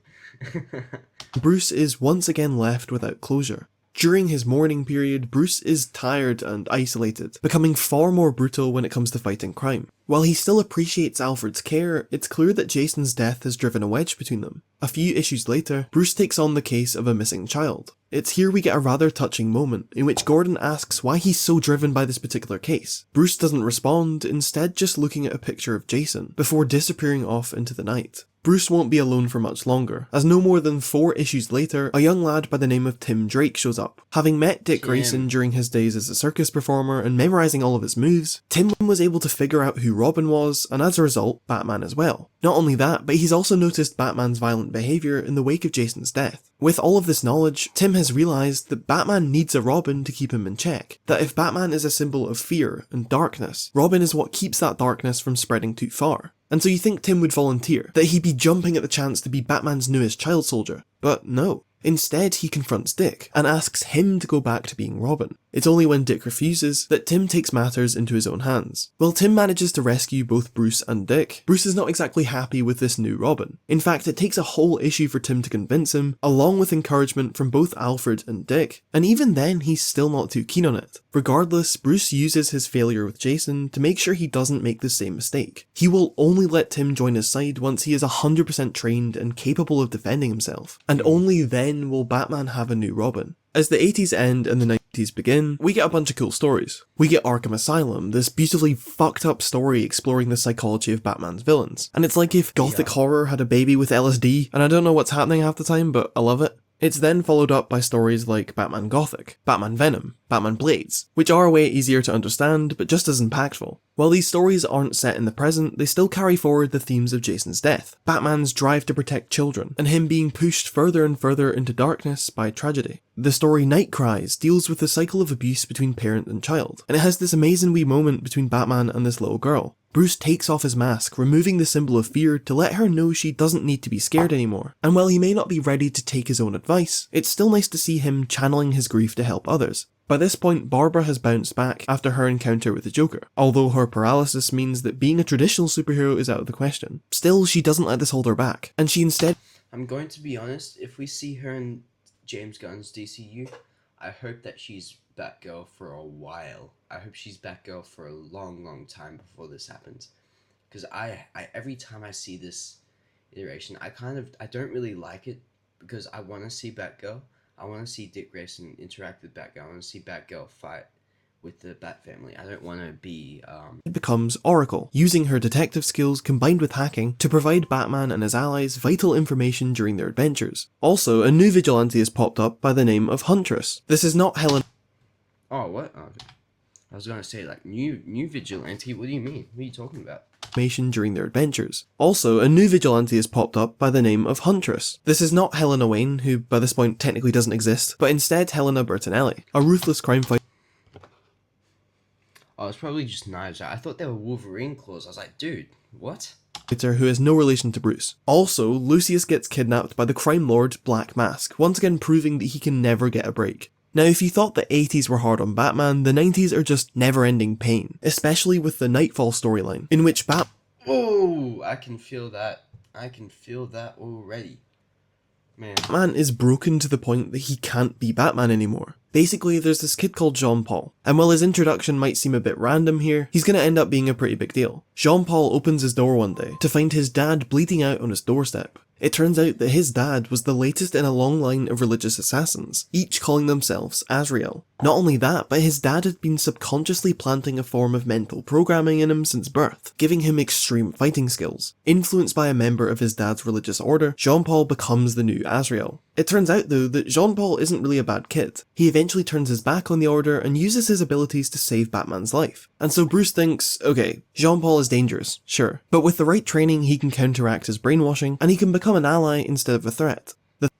Bruce is once again left without closure. During his mourning period, Bruce is tired and isolated, becoming far more brutal when it comes to fighting crime. While he still appreciates Alfred's care, it's clear that Jason's death has driven a wedge between them. A few issues later, Bruce takes on the case of a missing child. It's here we get a rather touching moment, in which Gordon asks why he's so driven by this particular case. Bruce doesn't respond, instead just looking at a picture of Jason, before disappearing off into the night. Bruce won't be alone for much longer, as no more than 4 issues later, a young lad by the name of Tim Drake shows up. Having met Dick Grayson during his days as a circus performer and memorizing all of his moves, Tim was able to figure out who Robin was, and as a result, Batman as well. Not only that, but he's also noticed Batman's violent behaviour in the wake of Jason's death. With all of this knowledge, Tim has realised that Batman needs a Robin to keep him in check. That if Batman is a symbol of fear and darkness, Robin is what keeps that darkness from spreading too far. And so you think Tim would volunteer, that he'd be jumping at the chance to be Batman's newest child soldier. But no. Instead, he confronts Dick, and asks him to go back to being Robin. It's only when Dick refuses that Tim takes matters into his own hands. While Tim manages to rescue both Bruce and Dick, Bruce is not exactly happy with this new Robin. In fact, it takes a whole issue for Tim to convince him, along with encouragement from both Alfred and Dick, and even then he's still not too keen on it. Regardless, Bruce uses his failure with Jason to make sure he doesn't make the same mistake. He will only let Tim join his side once he is 100% trained and capable of defending himself, and only then will Batman have a new Robin. As the 80s end and the 90s begin, we get a bunch of cool stories. We get Arkham Asylum, this beautifully fucked up story exploring the psychology of Batman's villains. And it's like if gothic horror had a baby with LSD, and I don't know what's happening half the time, but I love it. It's then followed up by stories like Batman Gothic, Batman Venom, Batman Blades, which are way easier to understand, but just as impactful. While these stories aren't set in the present, they still carry forward the themes of Jason's death, Batman's drive to protect children, and him being pushed further and further into darkness by tragedy. The story Night Cries deals with the cycle of abuse between parent and child, and it has this amazing wee moment between Batman and this little girl. Bruce takes off his mask, removing the symbol of fear to let her know she doesn't need to be scared anymore. And while he may not be ready to take his own advice, it's still nice to see him channeling his grief to help others. By this point, Barbara has bounced back after her encounter with the Joker, although her paralysis means that being a traditional superhero is out of the question. Still, she doesn't let this hold her back, and she instead...
I'm going to be honest, if we see her in James Gunn's DCU, I hope that she's Batgirl for a while. I hope she's Batgirl for a long time before this happens. Because I every time I see this iteration, I don't really like it, because I want to see Batgirl. I want to see Dick Grayson interact with Batgirl. I want to see Batgirl fight with the Bat family. I don't want to be
becomes Oracle, using her detective skills combined with hacking to provide Batman and his allies vital information during their adventures. Also, a new vigilante has popped up by the name of Huntress. This is not Helena.
Oh, what? Oh, okay. I was gonna say, like, new vigilante. What do you mean? What are you talking about?
During their adventures. Also, a new vigilante has popped up by the name of Huntress. This is not Helena Wayne, who by this point technically doesn't exist, but instead Helena Bertinelli, a ruthless crime fighter.
Oh, it's probably just knives out. I thought they were Wolverine claws. I was like, dude, what?
Who has no relation to Bruce. Also, Lucius gets kidnapped by the crime lord Black Mask, once again proving that he can never get a break. Now, if you thought the 80s were hard on Batman, the 90s are just never-ending pain, especially with the Nightfall storyline, in which
Oh, I can feel that. I can feel that already. Man.
Batman is broken to the point that he can't be Batman anymore. Basically, there's this kid called Jean-Paul, and while his introduction might seem a bit random here, he's gonna end up being a pretty big deal. Jean-Paul opens his door one day to find his dad bleeding out on his doorstep. It turns out that his dad was the latest in a long line of religious assassins, each calling themselves Azrael. Not only that, but his dad had been subconsciously planting a form of mental programming in him since birth, giving him extreme fighting skills. Influenced by a member of his dad's religious order, Jean-Paul becomes the new Azrael. It turns out though that Jean-Paul isn't really a bad kid. He eventually turns his back on the order and uses his abilities to save Batman's life. And so Bruce thinks, okay, Jean-Paul is dangerous, sure, but with the right training he can counteract his brainwashing and he can become an ally instead of a threat.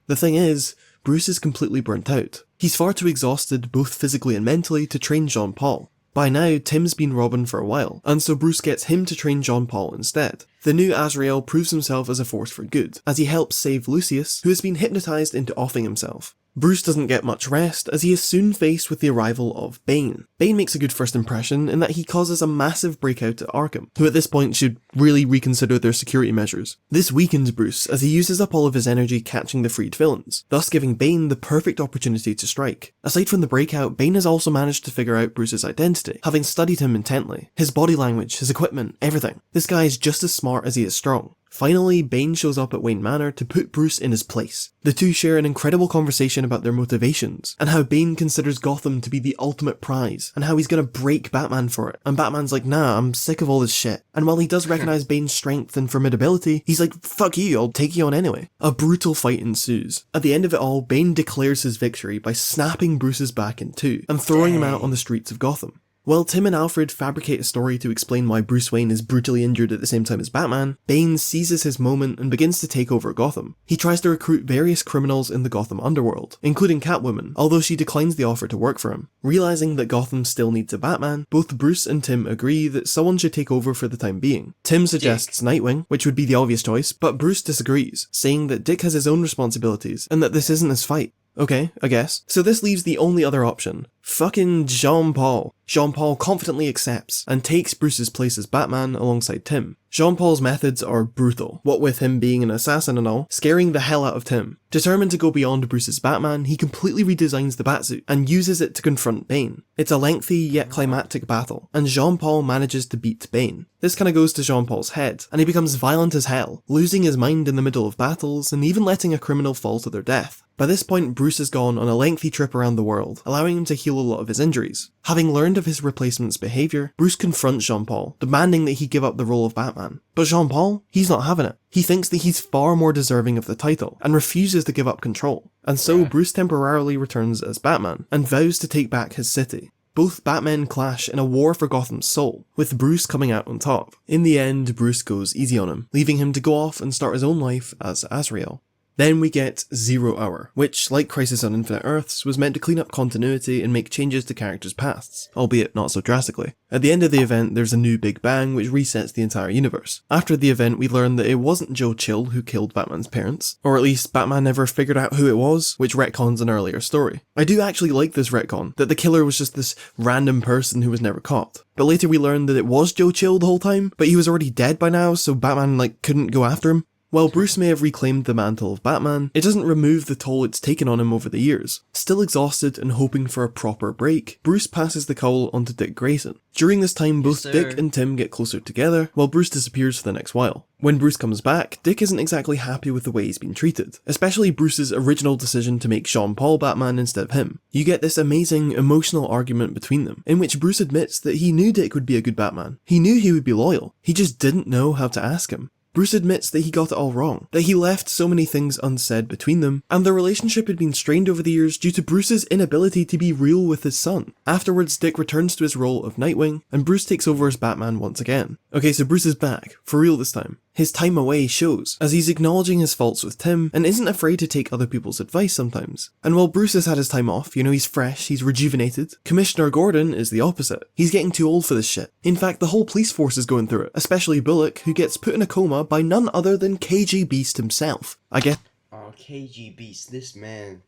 The thing is, Bruce is completely burnt out. He's far too exhausted both physically and mentally to train Jean-Paul. By now, Tim's been Robin for a while, and so Bruce gets him to train Jean-Paul instead. The new Azrael proves himself as a force for good, as he helps save Lucius, who has been hypnotised into offing himself. Bruce doesn't get much rest, as he is soon faced with the arrival of Bane. Bane makes a good first impression in that he causes a massive breakout at Arkham, who at this point should really reconsider their security measures. This weakens Bruce, as he uses up all of his energy catching the freed villains, thus giving Bane the perfect opportunity to strike. Aside from the breakout, Bane has also managed to figure out Bruce's identity, having studied him intently. His body language, his equipment, everything. This guy is just as smart as he is strong. Finally, Bane shows up at Wayne Manor to put Bruce in his place. The two share an incredible conversation about their motivations, and how Bane considers Gotham to be the ultimate prize, and how he's gonna break Batman for it. And Batman's like, nah, I'm sick of all this shit. And while he does recognise Bane's strength and formidability, he's like, fuck you, I'll take you on anyway. A brutal fight ensues. At the end of it all, Bane declares his victory by snapping Bruce's back in two, and throwing him out on the streets of Gotham. While Tim and Alfred fabricate a story to explain why Bruce Wayne is brutally injured at the same time as Batman, Bane seizes his moment and begins to take over Gotham. He tries to recruit various criminals in the Gotham underworld, including Catwoman, although she declines the offer to work for him. Realising that Gotham still needs a Batman, both Bruce and Tim agree that someone should take over for the time being. Tim suggests Nightwing, which would be the obvious choice, but Bruce disagrees, saying that Dick has his own responsibilities and that this isn't his fight. Okay, I guess. So this leaves the only other option. Fucking Jean-Paul. Jean-Paul confidently accepts and takes Bruce's place as Batman alongside Tim. Jean-Paul's methods are brutal, what with him being an assassin and all, scaring the hell out of Tim. Determined to go beyond Bruce's Batman, he completely redesigns the Batsuit and uses it to confront Bane. It's a lengthy yet climactic battle, and Jean-Paul manages to beat Bane. This kinda goes to Jean-Paul's head, and he becomes violent as hell, losing his mind in the middle of battles and even letting a criminal fall to their death. By this point, Bruce has gone on a lengthy trip around the world, allowing him to heal a lot of his injuries. Having learned of his replacement's behaviour, Bruce confronts Jean-Paul, demanding that he give up the role of Batman. But Jean-Paul, he's not having it. He thinks that he's far more deserving of the title, and refuses to give up control. And so Bruce temporarily returns as Batman, and vows to take back his city. Both Batmen clash in a war for Gotham's soul, with Bruce coming out on top. In the end, Bruce goes easy on him, leaving him to go off and start his own life as Azrael. Then we get Zero Hour, which, like Crisis on Infinite Earths, was meant to clean up continuity and make changes to characters' pasts, albeit not so drastically. At the end of the event, there's a new Big Bang which resets the entire universe. After the event, we learn that it wasn't Joe Chill who killed Batman's parents, or at least Batman never figured out who it was, which retcons an earlier story. I do actually like this retcon, that the killer was just this random person who was never caught. But later we learn that it was Joe Chill the whole time, but he was already dead by now, so Batman couldn't go after him. While Bruce may have reclaimed the mantle of Batman, it doesn't remove the toll it's taken on him over the years. Still exhausted and hoping for a proper break, Bruce passes the cowl on to Dick Grayson. During this time, both Dick and Tim get closer together, while Bruce disappears for the next while. When Bruce comes back, Dick isn't exactly happy with the way he's been treated, especially Bruce's original decision to make Sean Paul Batman instead of him. You get this amazing, emotional argument between them, in which Bruce admits that he knew Dick would be a good Batman. He knew he would be loyal, he just didn't know how to ask him. Bruce admits that he got it all wrong, that he left so many things unsaid between them, and their relationship had been strained over the years due to Bruce's inability to be real with his son. Afterwards, Dick returns to his role of Nightwing, and Bruce takes over as Batman once again. Okay, so Bruce is back, for real this time. His time away shows, as he's acknowledging his faults with Tim, and isn't afraid to take other people's advice sometimes. And while Bruce has had his time off, he's fresh, he's rejuvenated, Commissioner Gordon is the opposite. He's getting too old for this shit. In fact, the whole police force is going through it, especially Bullock, who gets put in a coma by none other than KG Beast himself. I guess.
Oh, KG Beast, this man.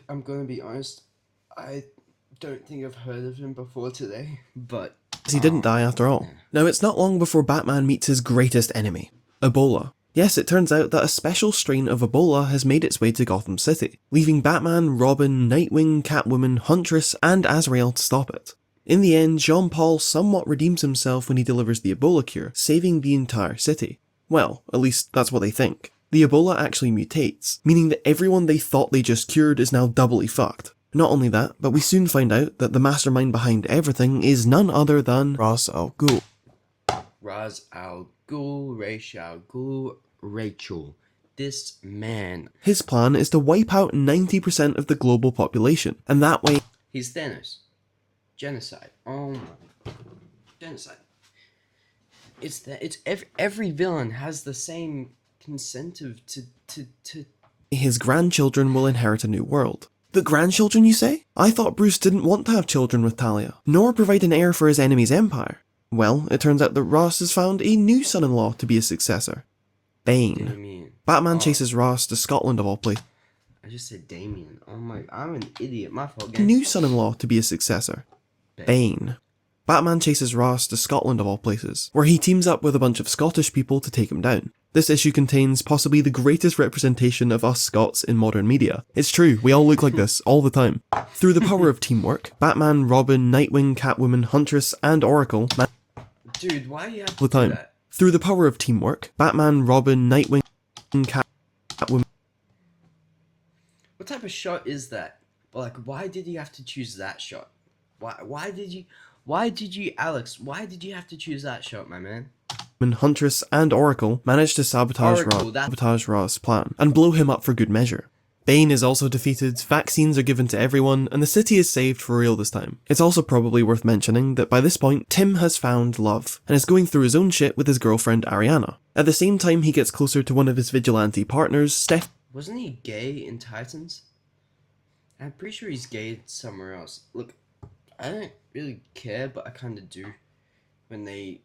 I'm gonna be honest, I don't think I've heard of him before today, but
he didn't die after all. Now, it's not long before Batman meets his greatest enemy, Ebola. Yes, it turns out that a special strain of Ebola has made its way to Gotham City, leaving Batman, Robin, Nightwing, Catwoman, Huntress, and Azrael to stop it. In the end, Jean-Paul somewhat redeems himself when he delivers the Ebola cure, saving the entire city. Well, at least that's what they think. The Ebola actually mutates, meaning that everyone they thought they just cured is now doubly fucked. Not only that, but we soon find out that the mastermind behind everything is none other than Ra's al Ghul.
Ra's al Ghul, Ra's al Ghul, Rachel. This man.
His plan is to wipe out 90% of the global population, and that way
he's Thanos. Genocide. Oh my. Genocide. It's every villain has the same incentive to
his grandchildren will inherit a new world. The grandchildren, you say? I thought Bruce didn't want to have children with Talia, nor provide an heir for his enemy's empire. Well, it turns out that Ross has found a new son-in-law to be his successor. Bane. Batman chases Ross to Scotland of all places.
I just said Damien. Oh my, I'm an idiot. My fault, guys.
New son-in-law to be his successor. Bane. Batman chases Ross to Scotland of all places, where he teams up with a bunch of Scottish people to take him down. This issue contains possibly the greatest representation of us Scots in modern media. It's true, we all look like this, all the time. Through the power of teamwork, Batman, Robin, Nightwing, Catwoman, Huntress, and Oracle
Dude, why do you have
to do that? Through the power of teamwork, Batman, Robin, Nightwing, Catwoman...
What type of shot is that? Like, why did you have to choose that shot? Why did you, Alex, why did you have to choose that shot, my man?
Huntress and Oracle manage to sabotage Ra's plan and blow him up for good measure. Bane is also defeated, vaccines are given to everyone, and the city is saved for real this time. It's also probably worth mentioning that by this point, Tim has found love, and is going through his own shit with his girlfriend Ariana. At the same time, he gets closer to one of his vigilante partners, Steph.
Wasn't he gay in Titans? I'm pretty sure he's gay somewhere else. Look, I don't really care, but I kind of do when they...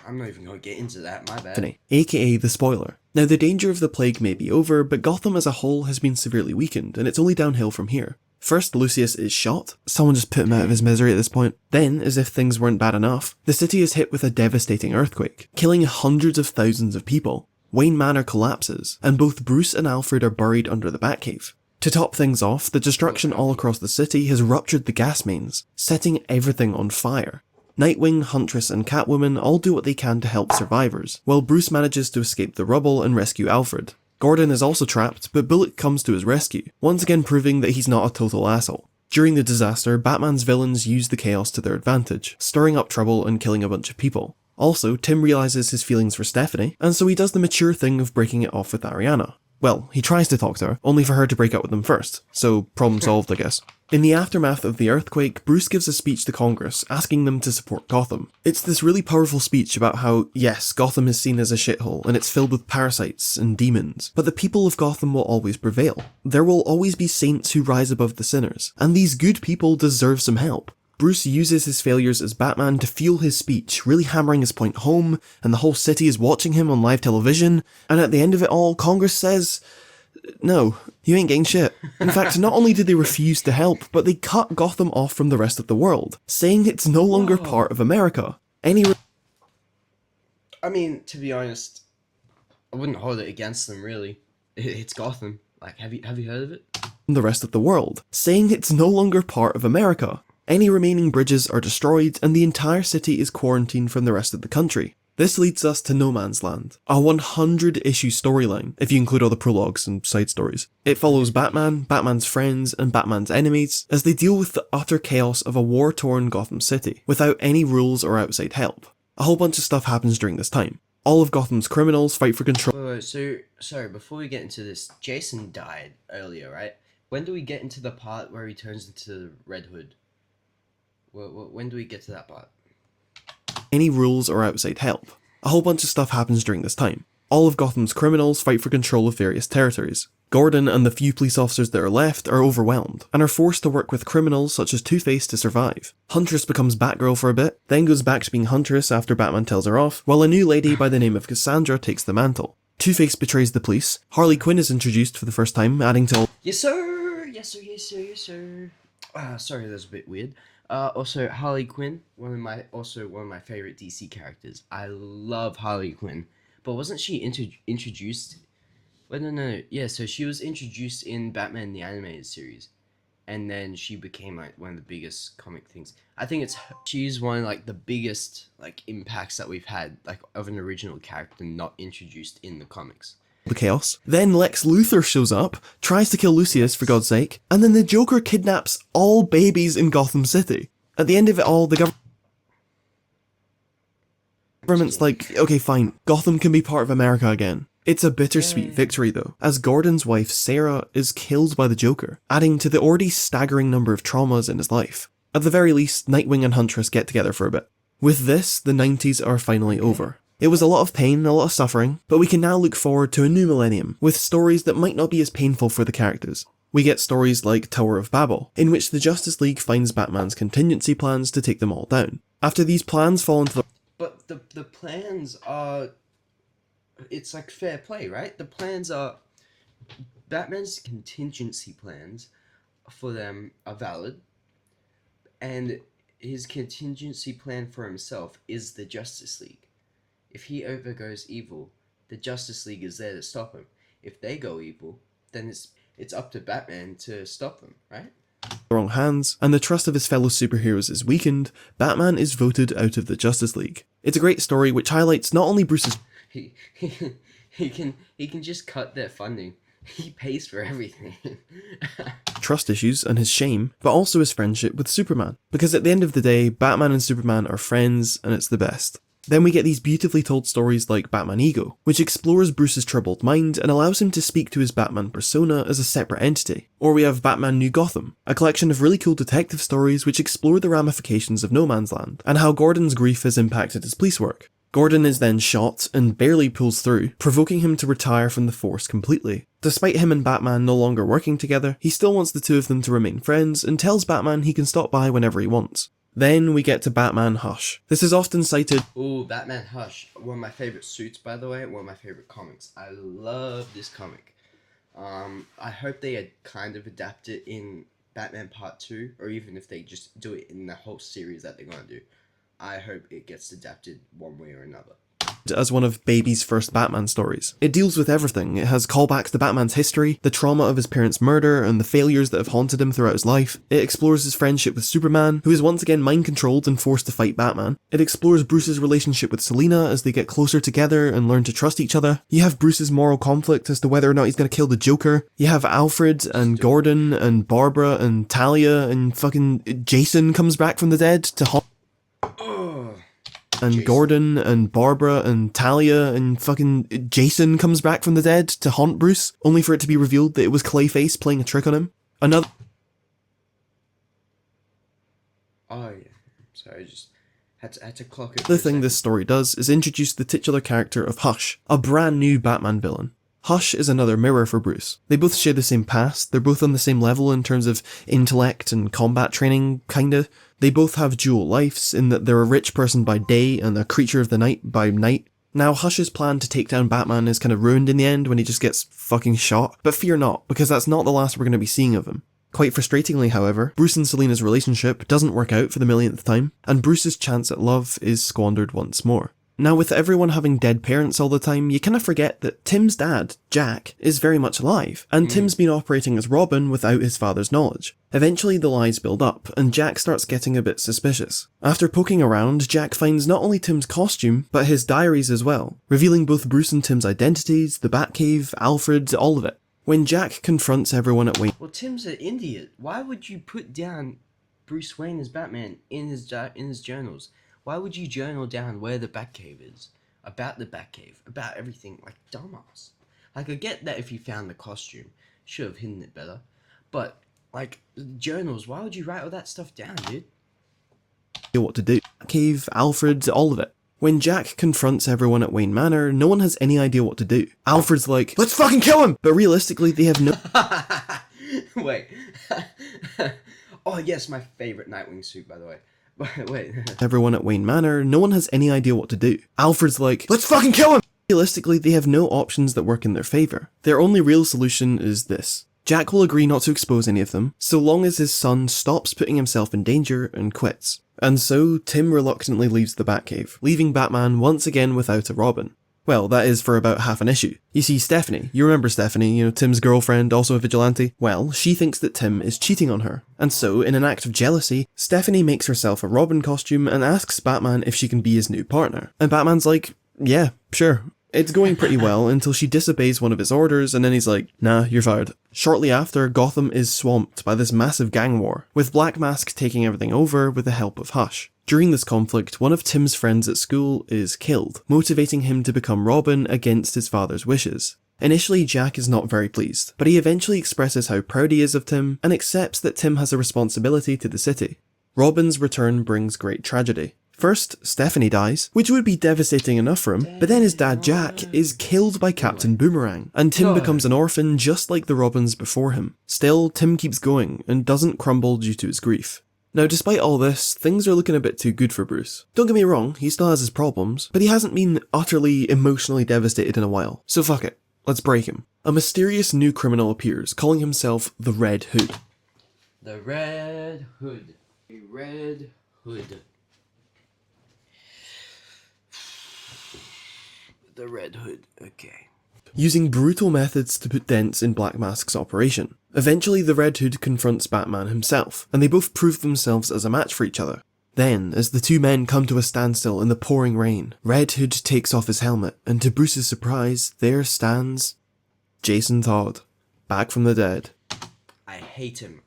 I'm not even going to get into that, my bad.
AKA the spoiler. Now, the danger of the plague may be over, but Gotham as a whole has been severely weakened, and it's only downhill from here. First, Lucius is shot. Someone just put him out of his misery at this point. Then, as if things weren't bad enough, the city is hit with a devastating earthquake, killing hundreds of thousands of people. Wayne Manor collapses, and both Bruce and Alfred are buried under the Batcave. To top things off, the destruction all across the city has ruptured the gas mains, setting everything on fire. Nightwing, Huntress, and Catwoman all do what they can to help survivors, while Bruce manages to escape the rubble and rescue Alfred. Gordon is also trapped, but Bullock comes to his rescue, once again proving that he's not a total asshole. During the disaster, Batman's villains use the chaos to their advantage, stirring up trouble and killing a bunch of people. Also, Tim realizes his feelings for Stephanie, and so he does the mature thing of breaking it off with Ariana. Well, he tries to talk to her, only for her to break up with him first, so problem solved, I guess. In the aftermath of the earthquake, Bruce gives a speech to Congress, asking them to support Gotham. It's this really powerful speech about how, yes, Gotham is seen as a shithole, and it's filled with parasites and demons, but the people of Gotham will always prevail. There will always be saints who rise above the sinners, and these good people deserve some help. Bruce uses his failures as Batman to fuel his speech, really hammering his point home, and the whole city is watching him on live television, and at the end of it all, Congress says, no, you ain't getting shit. In fact, not only did they refuse to help, but they cut Gotham off from the rest of the world, saying it's no longer part of America.
I mean, to be honest, I wouldn't hold it against them really. It's Gotham. Like, have you heard of it?
the rest of the world, saying it's no longer part of America. Any remaining bridges are destroyed, and the entire city is quarantined from the rest of the country. This leads us to No Man's Land, a 100-issue storyline, if you include all the prologues and side stories. It follows Batman, Batman's friends, and Batman's enemies as they deal with the utter chaos of a war-torn Gotham City, without any rules or outside help. A whole bunch of stuff happens during this time. All of Gotham's criminals fight for control.
Wait, so, sorry, before we get into this, Jason died earlier, right? When do we get into the part where he turns into Red Hood? When do we get to that part?
Any rules or outside help. A whole bunch of stuff happens during this time. All of Gotham's criminals fight for control of various territories. Gordon and the few police officers that are left are overwhelmed, and are forced to work with criminals such as Two-Face to survive. Huntress becomes Batgirl for a bit, then goes back to being Huntress after Batman tells her off, while a new lady by the name of Cassandra takes the mantle. Two-Face betrays the police, Harley Quinn is introduced for the first time, adding to all—
Yes sir! Yes sir, yes sir, yes sir. Sorry, that's a bit weird. Also, Harley Quinn, one of my favorite DC characters. I love Harley Quinn. But wasn't she introduced? Well, no. Yeah, so she was introduced in Batman the Animated Series. And then she became, like, one of the biggest comic things. I think she's one of, like, the biggest, like, impacts that we've had, like, of an original character not introduced in the comics.
the chaos. Then Lex Luthor shows up, tries to kill Lucius for God's sake, and then the Joker kidnaps all babies in Gotham City. At the end of it all, the government's like, okay fine, Gotham can be part of America again. It's a bittersweet victory though, as Gordon's wife Sarah is killed by the Joker, adding to the already staggering number of traumas in his life. At the very least, Nightwing and Huntress get together for a bit. With this, the 90s are finally over. It was a lot of pain, a lot of suffering, but we can now look forward to a new millennium, with stories that might not be as painful for the characters. We get stories like Tower of Babel, in which the Justice League finds Batman's contingency plans to take them all down. After these plans fall into the—
But the plans are... It's like fair play, right? The plans are... Batman's contingency plans for them are valid, and his contingency plan for himself is the Justice League. If he ever goes evil, the Justice League is there to stop him. If they go evil, then it's up to Batman to stop them, right?
the wrong hands, and the trust of his fellow superheroes is weakened, Batman is voted out of the Justice League. It's a great story which highlights not only Bruce's
He can just cut their funding. He pays for everything.
trust issues and his shame, but also his friendship with Superman. Because at the end of the day, Batman and Superman are friends, and it's the best. Then we get these beautifully told stories like Batman Ego, which explores Bruce's troubled mind and allows him to speak to his Batman persona as a separate entity. Or we have Batman New Gotham, a collection of really cool detective stories which explore the ramifications of No Man's Land, and how Gordon's grief has impacted his police work. Gordon is then shot and barely pulls through, provoking him to retire from the force completely. Despite him and Batman no longer working together, he still wants the two of them to remain friends and tells Batman he can stop by whenever he wants. Then we get to Batman Hush. This is often cited—
Ooh, Batman Hush. One of my favorite suits, by the way. One of my favorite comics. I love this comic. I hope they had kind of adapted in Batman Part 2, or even if they just do it in the whole series that they're going to do. I hope it gets adapted one way or another.
as one of Baby's first Batman stories. It deals with everything. It has callbacks to Batman's history, the trauma of his parents' murder, and the failures that have haunted him throughout his life. It explores his friendship with Superman, who is once again mind-controlled and forced to fight Batman. It explores Bruce's relationship with Selina as they get closer together and learn to trust each other. You have Bruce's moral conflict as to whether or not he's going to kill the Joker. You have Alfred and Gordon and Barbara and Talia, and fucking Jason comes back from the dead to haunt— and Jason. Gordon and Barbara and Talia and fucking Jason comes back from the dead to haunt Bruce, only for it to be revealed that it was Clayface playing a trick on him. Another—
Oh yeah, sorry, I just had to clock it.
The thing this story does is introduce the titular character of Hush, a brand new Batman villain. Hush is another mirror for Bruce. They both share the same past, they're both on the same level in terms of intellect and combat training, kinda. They both have dual lives, in that they're a rich person by day and a creature of the night by night. Now, Hush's plan to take down Batman is kind of ruined in the end when he just gets fucking shot, but fear not, because that's not the last we're going to be seeing of him. Quite frustratingly, however, Bruce and Selina's relationship doesn't work out for the millionth time, and Bruce's chance at love is squandered once more. Now, with everyone having dead parents all the time, you kinda forget that Tim's dad, Jack, is very much alive, and Tim's been operating as Robin without his father's knowledge. Eventually the lies build up, and Jack starts getting a bit suspicious. After poking around, Jack finds not only Tim's costume, but his diaries as well, revealing both Bruce and Tim's identities, the Batcave, Alfred, all of it. When Jack confronts everyone at Wayne...
Well, Tim's an idiot. Why would you put down Bruce Wayne as Batman in his journals? Why would you journal down where the Batcave is? About the Batcave? About everything? Like, dumbass. Like, I get that if you found the costume. Should have hidden it better. But, like, journals, why would you write all that stuff down, dude?
What to do. Batcave, Alfred, all of it. When Jack confronts everyone at Wayne Manor, no one has any idea what to do. Alfred's like, let's fucking kill him! But realistically, they have no...
Wait. Oh, yes, my favorite Nightwing suit, by the way. Wait.
Everyone at Wayne Manor, no one has any idea what to do. Alfred's like, let's fucking kill him! Realistically, they have no options that work in their favour. Their only real solution is this. Jack will agree not to expose any of them, so long as his son stops putting himself in danger and quits. And so, Tim reluctantly leaves the Batcave, leaving Batman once again without a Robin. Well, that is for about half an issue. You see, Stephanie, you remember Stephanie, Tim's girlfriend, also a vigilante? Well, she thinks that Tim is cheating on her. And so, in an act of jealousy, Stephanie makes herself a Robin costume and asks Batman if she can be his new partner. And Batman's like, yeah, sure. It's going pretty well until she disobeys one of his orders, and then he's like, nah, you're fired. Shortly after, Gotham is swamped by this massive gang war, with Black Mask taking everything over with the help of Hush. During this conflict, one of Tim's friends at school is killed, motivating him to become Robin against his father's wishes. Initially, Jack is not very pleased, but he eventually expresses how proud he is of Tim, and accepts that Tim has a responsibility to the city. Robin's return brings great tragedy. First, Stephanie dies, which would be devastating enough for him, but then his dad Jack is killed by Captain Boomerang, and Tim becomes an orphan just like the Robins before him. Still, Tim keeps going, and doesn't crumble due to his grief. Now, despite all this, things are looking a bit too good for Bruce. Don't get me wrong, he still has his problems, but he hasn't been utterly emotionally devastated in a while, so fuck it, let's break him. A mysterious new criminal appears, calling himself the Red Hood.
The Red Hood. The Red Hood. The Red Hood, okay.
Using brutal methods to put dents in Black Mask's operation. Eventually, the Red Hood confronts Batman himself, and they both prove themselves as a match for each other. Then, as the two men come to a standstill in the pouring rain, Red Hood takes off his helmet, and to Bruce's surprise, there stands Jason Todd, back from the dead.
I hate him.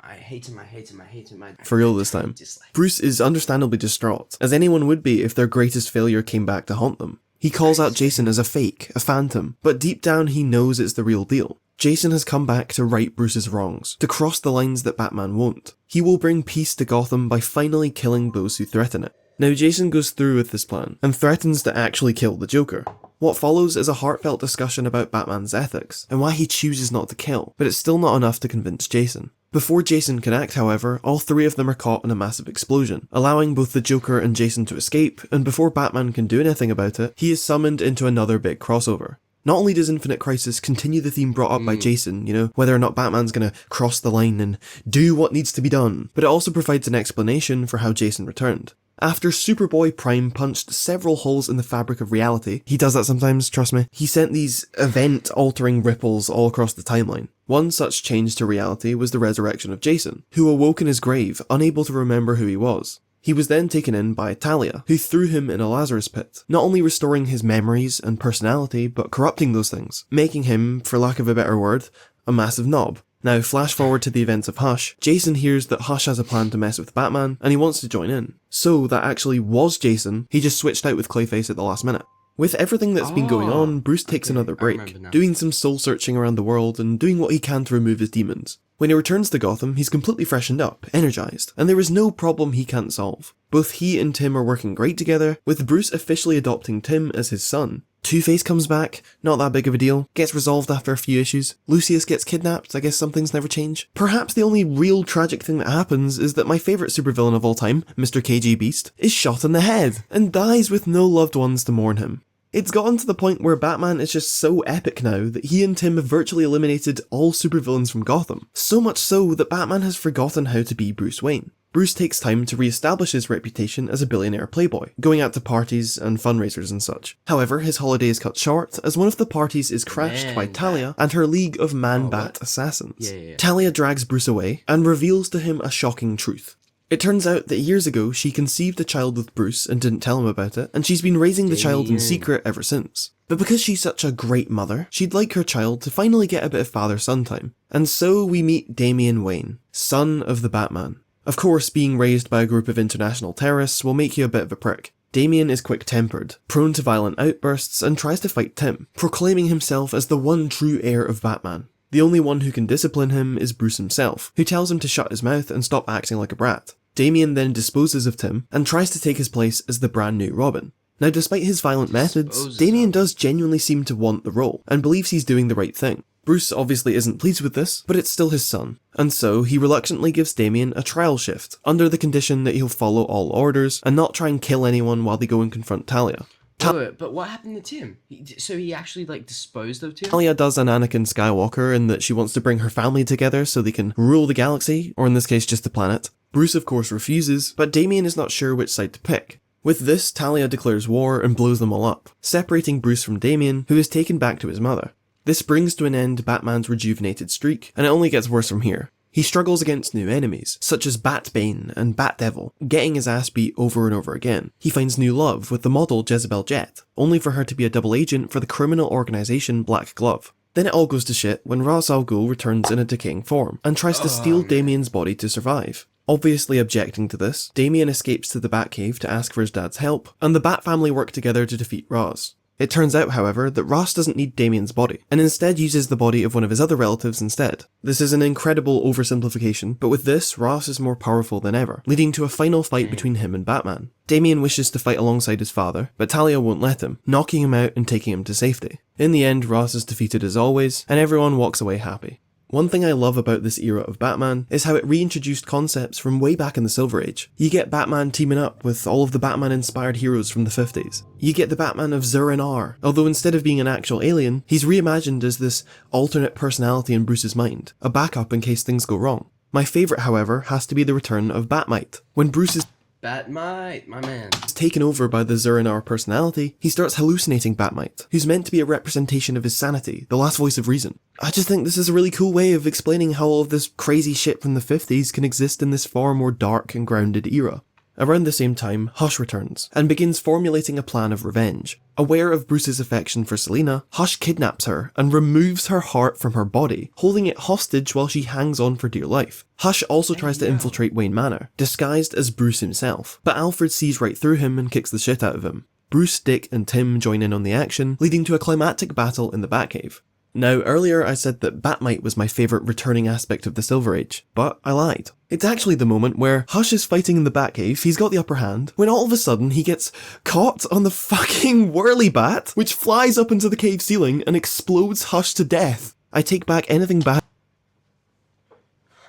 For real this time. Bruce is understandably distraught, as anyone would be if their greatest failure came back to haunt them. He calls out Jason as a fake, a phantom, but deep down he knows it's the real deal. Jason has come back to right Bruce's wrongs, to cross the lines that Batman won't. He will bring peace to Gotham by finally killing those who threaten it. Now Jason goes through with this plan, and threatens to actually kill the Joker. What follows is a heartfelt discussion about Batman's ethics, and why he chooses not to kill, but it's still not enough to convince Jason. Before Jason can act, however, all three of them are caught in a massive explosion, allowing both the Joker and Jason to escape, and before Batman can do anything about it, he is summoned into another big crossover. Not only does Infinite Crisis continue the theme brought up by Jason, whether or not Batman's gonna cross the line and do what needs to be done, but it also provides an explanation for how Jason returned. After Superboy Prime punched several holes in the fabric of reality, he does that sometimes, trust me, he sent these event-altering ripples all across the timeline. One such change to reality was the resurrection of Jason, who awoke in his grave, unable to remember who he was. He was then taken in by Talia, who threw him in a Lazarus pit, not only restoring his memories and personality, but corrupting those things, making him, for lack of a better word, a massive knob. Now, flash forward to the events of Hush. Jason hears that Hush has a plan to mess with Batman, and he wants to join in. So, that actually was Jason, he just switched out with Clayface at the last minute. With everything that's been going on, Bruce takes another break, doing some soul-searching around the world and doing what he can to remove his demons. When he returns to Gotham, he's completely freshened up, energized, and there is no problem he can't solve. Both he and Tim are working great together, with Bruce officially adopting Tim as his son. Two-Face comes back, not that big of a deal, gets resolved after a few issues. Lucius gets kidnapped, I guess some things never change. Perhaps the only real tragic thing that happens is that my favourite supervillain of all time, Mr. KG Beast, is shot in the head, and dies with no loved ones to mourn him. It's gotten to the point where Batman is just so epic now that he and Tim have virtually eliminated all supervillains from Gotham. So much so that Batman has forgotten how to be Bruce Wayne. Bruce takes time to re-establish his reputation as a billionaire playboy, going out to parties and fundraisers and such. However, his holiday is cut short as one of the parties is crashed by Talia and her league of man-bat assassins. Talia drags Bruce away and reveals to him a shocking truth. It turns out that years ago she conceived a child with Bruce and didn't tell him about it, and she's been raising the child in secret ever since. But because she's such a great mother, she'd like her child to finally get a bit of father-son time. And so we meet Damian Wayne, son of the Batman. Of course, being raised by a group of international terrorists will make you a bit of a prick. Damian is quick-tempered, prone to violent outbursts, and tries to fight Tim, proclaiming himself as the one true heir of Batman. The only one who can discipline him is Bruce himself, who tells him to shut his mouth and stop acting like a brat. Damian then disposes of Tim and tries to take his place as the brand new Robin. Now, despite his violent methods, Damian does genuinely seem to want the role, and believes he's doing the right thing. Bruce obviously isn't pleased with this, but it's still his son, and so he reluctantly gives Damian a trial shift, under the condition that he'll follow all orders and not try and kill anyone while they go and confront Talia.
But what happened to Tim? So he actually, disposed of Tim?
Talia does an Anakin Skywalker in that she wants to bring her family together so they can rule the galaxy, or in this case just the planet. Bruce of course refuses, but Damian is not sure which side to pick. With this, Talia declares war and blows them all up, separating Bruce from Damian, who is taken back to his mother. This brings to an end Batman's rejuvenated streak, and it only gets worse from here. He struggles against new enemies, such as Batbane and Batdevil, getting his ass beat over and over again. He finds new love with the model Jezebel Jet, only for her to be a double agent for the criminal organisation Black Glove. Then it all goes to shit when Ra's al Ghul returns in a decaying form, and tries to steal Damian's body to survive. Obviously objecting to this, Damian escapes to the Batcave to ask for his dad's help, and the Bat family work together to defeat Ra's. It turns out, however, that Ross doesn't need Damian's body, and instead uses the body of one of his other relatives instead. This is an incredible oversimplification, but with this, Ross is more powerful than ever, leading to a final fight between him and Batman. Damian wishes to fight alongside his father, but Talia won't let him, knocking him out and taking him to safety. In the end, Ross is defeated as always, and everyone walks away happy. One thing I love about this era of Batman is how it reintroduced concepts from way back in the Silver Age. You get Batman teaming up with all of the Batman-inspired heroes from the 50s. You get the Batman of Zur-En-Arrh, although instead of being an actual alien, he's reimagined as this alternate personality in Bruce's mind, a backup in case things go wrong. My favourite, however, has to be the return of Batmite. When Bruce is
Batmite, my man.
taken over by the Zur-En-Arrh personality, he starts hallucinating Batmite, who's meant to be a representation of his sanity, the last voice of reason. I just think this is a really cool way of explaining how all of this crazy shit from the 50s can exist in this far more dark and grounded era. Around the same time, Hush returns, and begins formulating a plan of revenge. Aware of Bruce's affection for Selina, Hush kidnaps her and removes her heart from her body, holding it hostage while she hangs on for dear life. Hush also tries to infiltrate Wayne Manor, disguised as Bruce himself, but Alfred sees right through him and kicks the shit out of him. Bruce, Dick and Tim join in on the action, leading to a climactic battle in the Batcave. Now, earlier I said that Batmite was my favourite returning aspect of the Silver Age, but I lied. It's actually the moment where Hush is fighting in the Batcave, he's got the upper hand, when all of a sudden he gets caught on the fucking whirly bat, which flies up into the cave ceiling and explodes Hush to death. I take back anything bad.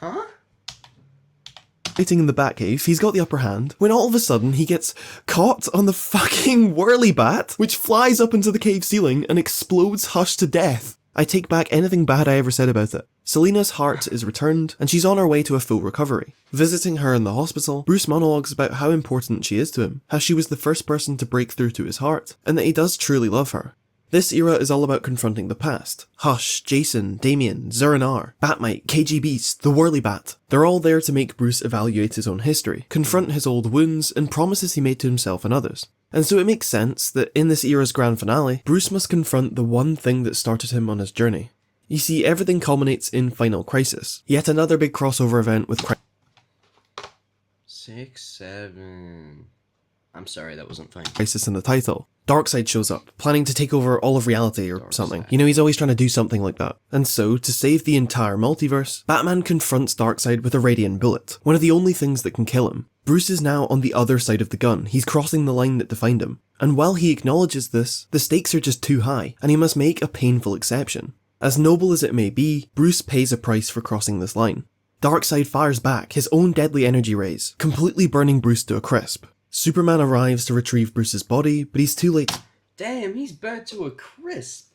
Huh?
Fighting in the Batcave, he's got the upper hand, when all of a sudden he gets caught on the fucking whirly bat, which flies up into the cave ceiling and explodes Hush to death. I take back anything bad I ever said about it. Selina's heart is returned, and she's on her way to a full recovery. Visiting her in the hospital, Bruce monologues about how important she is to him, how she was the first person to break through to his heart, and that he does truly love her. This era is all about confronting the past. Hush, Jason, Damian, Zur-En-Arrh, Batmite, KG Beast, the Whirly Bat. They're all there to make Bruce evaluate his own history, confront his old wounds, and promises he made to himself and others. And so it makes sense that in this era's grand finale, Bruce must confront the one thing that started him on his journey. You see, everything culminates in Final Crisis, yet another big crossover event with
6, 7... I'm sorry, that wasn't fine.
Crisis in the title. Darkseid shows up, planning to take over all of reality or something. You know, he's always trying to do something like that. And so, to save the entire multiverse, Batman confronts Darkseid with a radiant bullet, one of the only things that can kill him. Bruce is now on the other side of the gun, he's crossing the line that defined him. And while he acknowledges this, the stakes are just too high, and he must make a painful exception. As noble as it may be, Bruce pays a price for crossing this line. Darkseid fires back his own deadly energy rays, completely burning Bruce to a crisp. Superman arrives to retrieve Bruce's body, but he's too late
Damn, he's burnt to a crisp.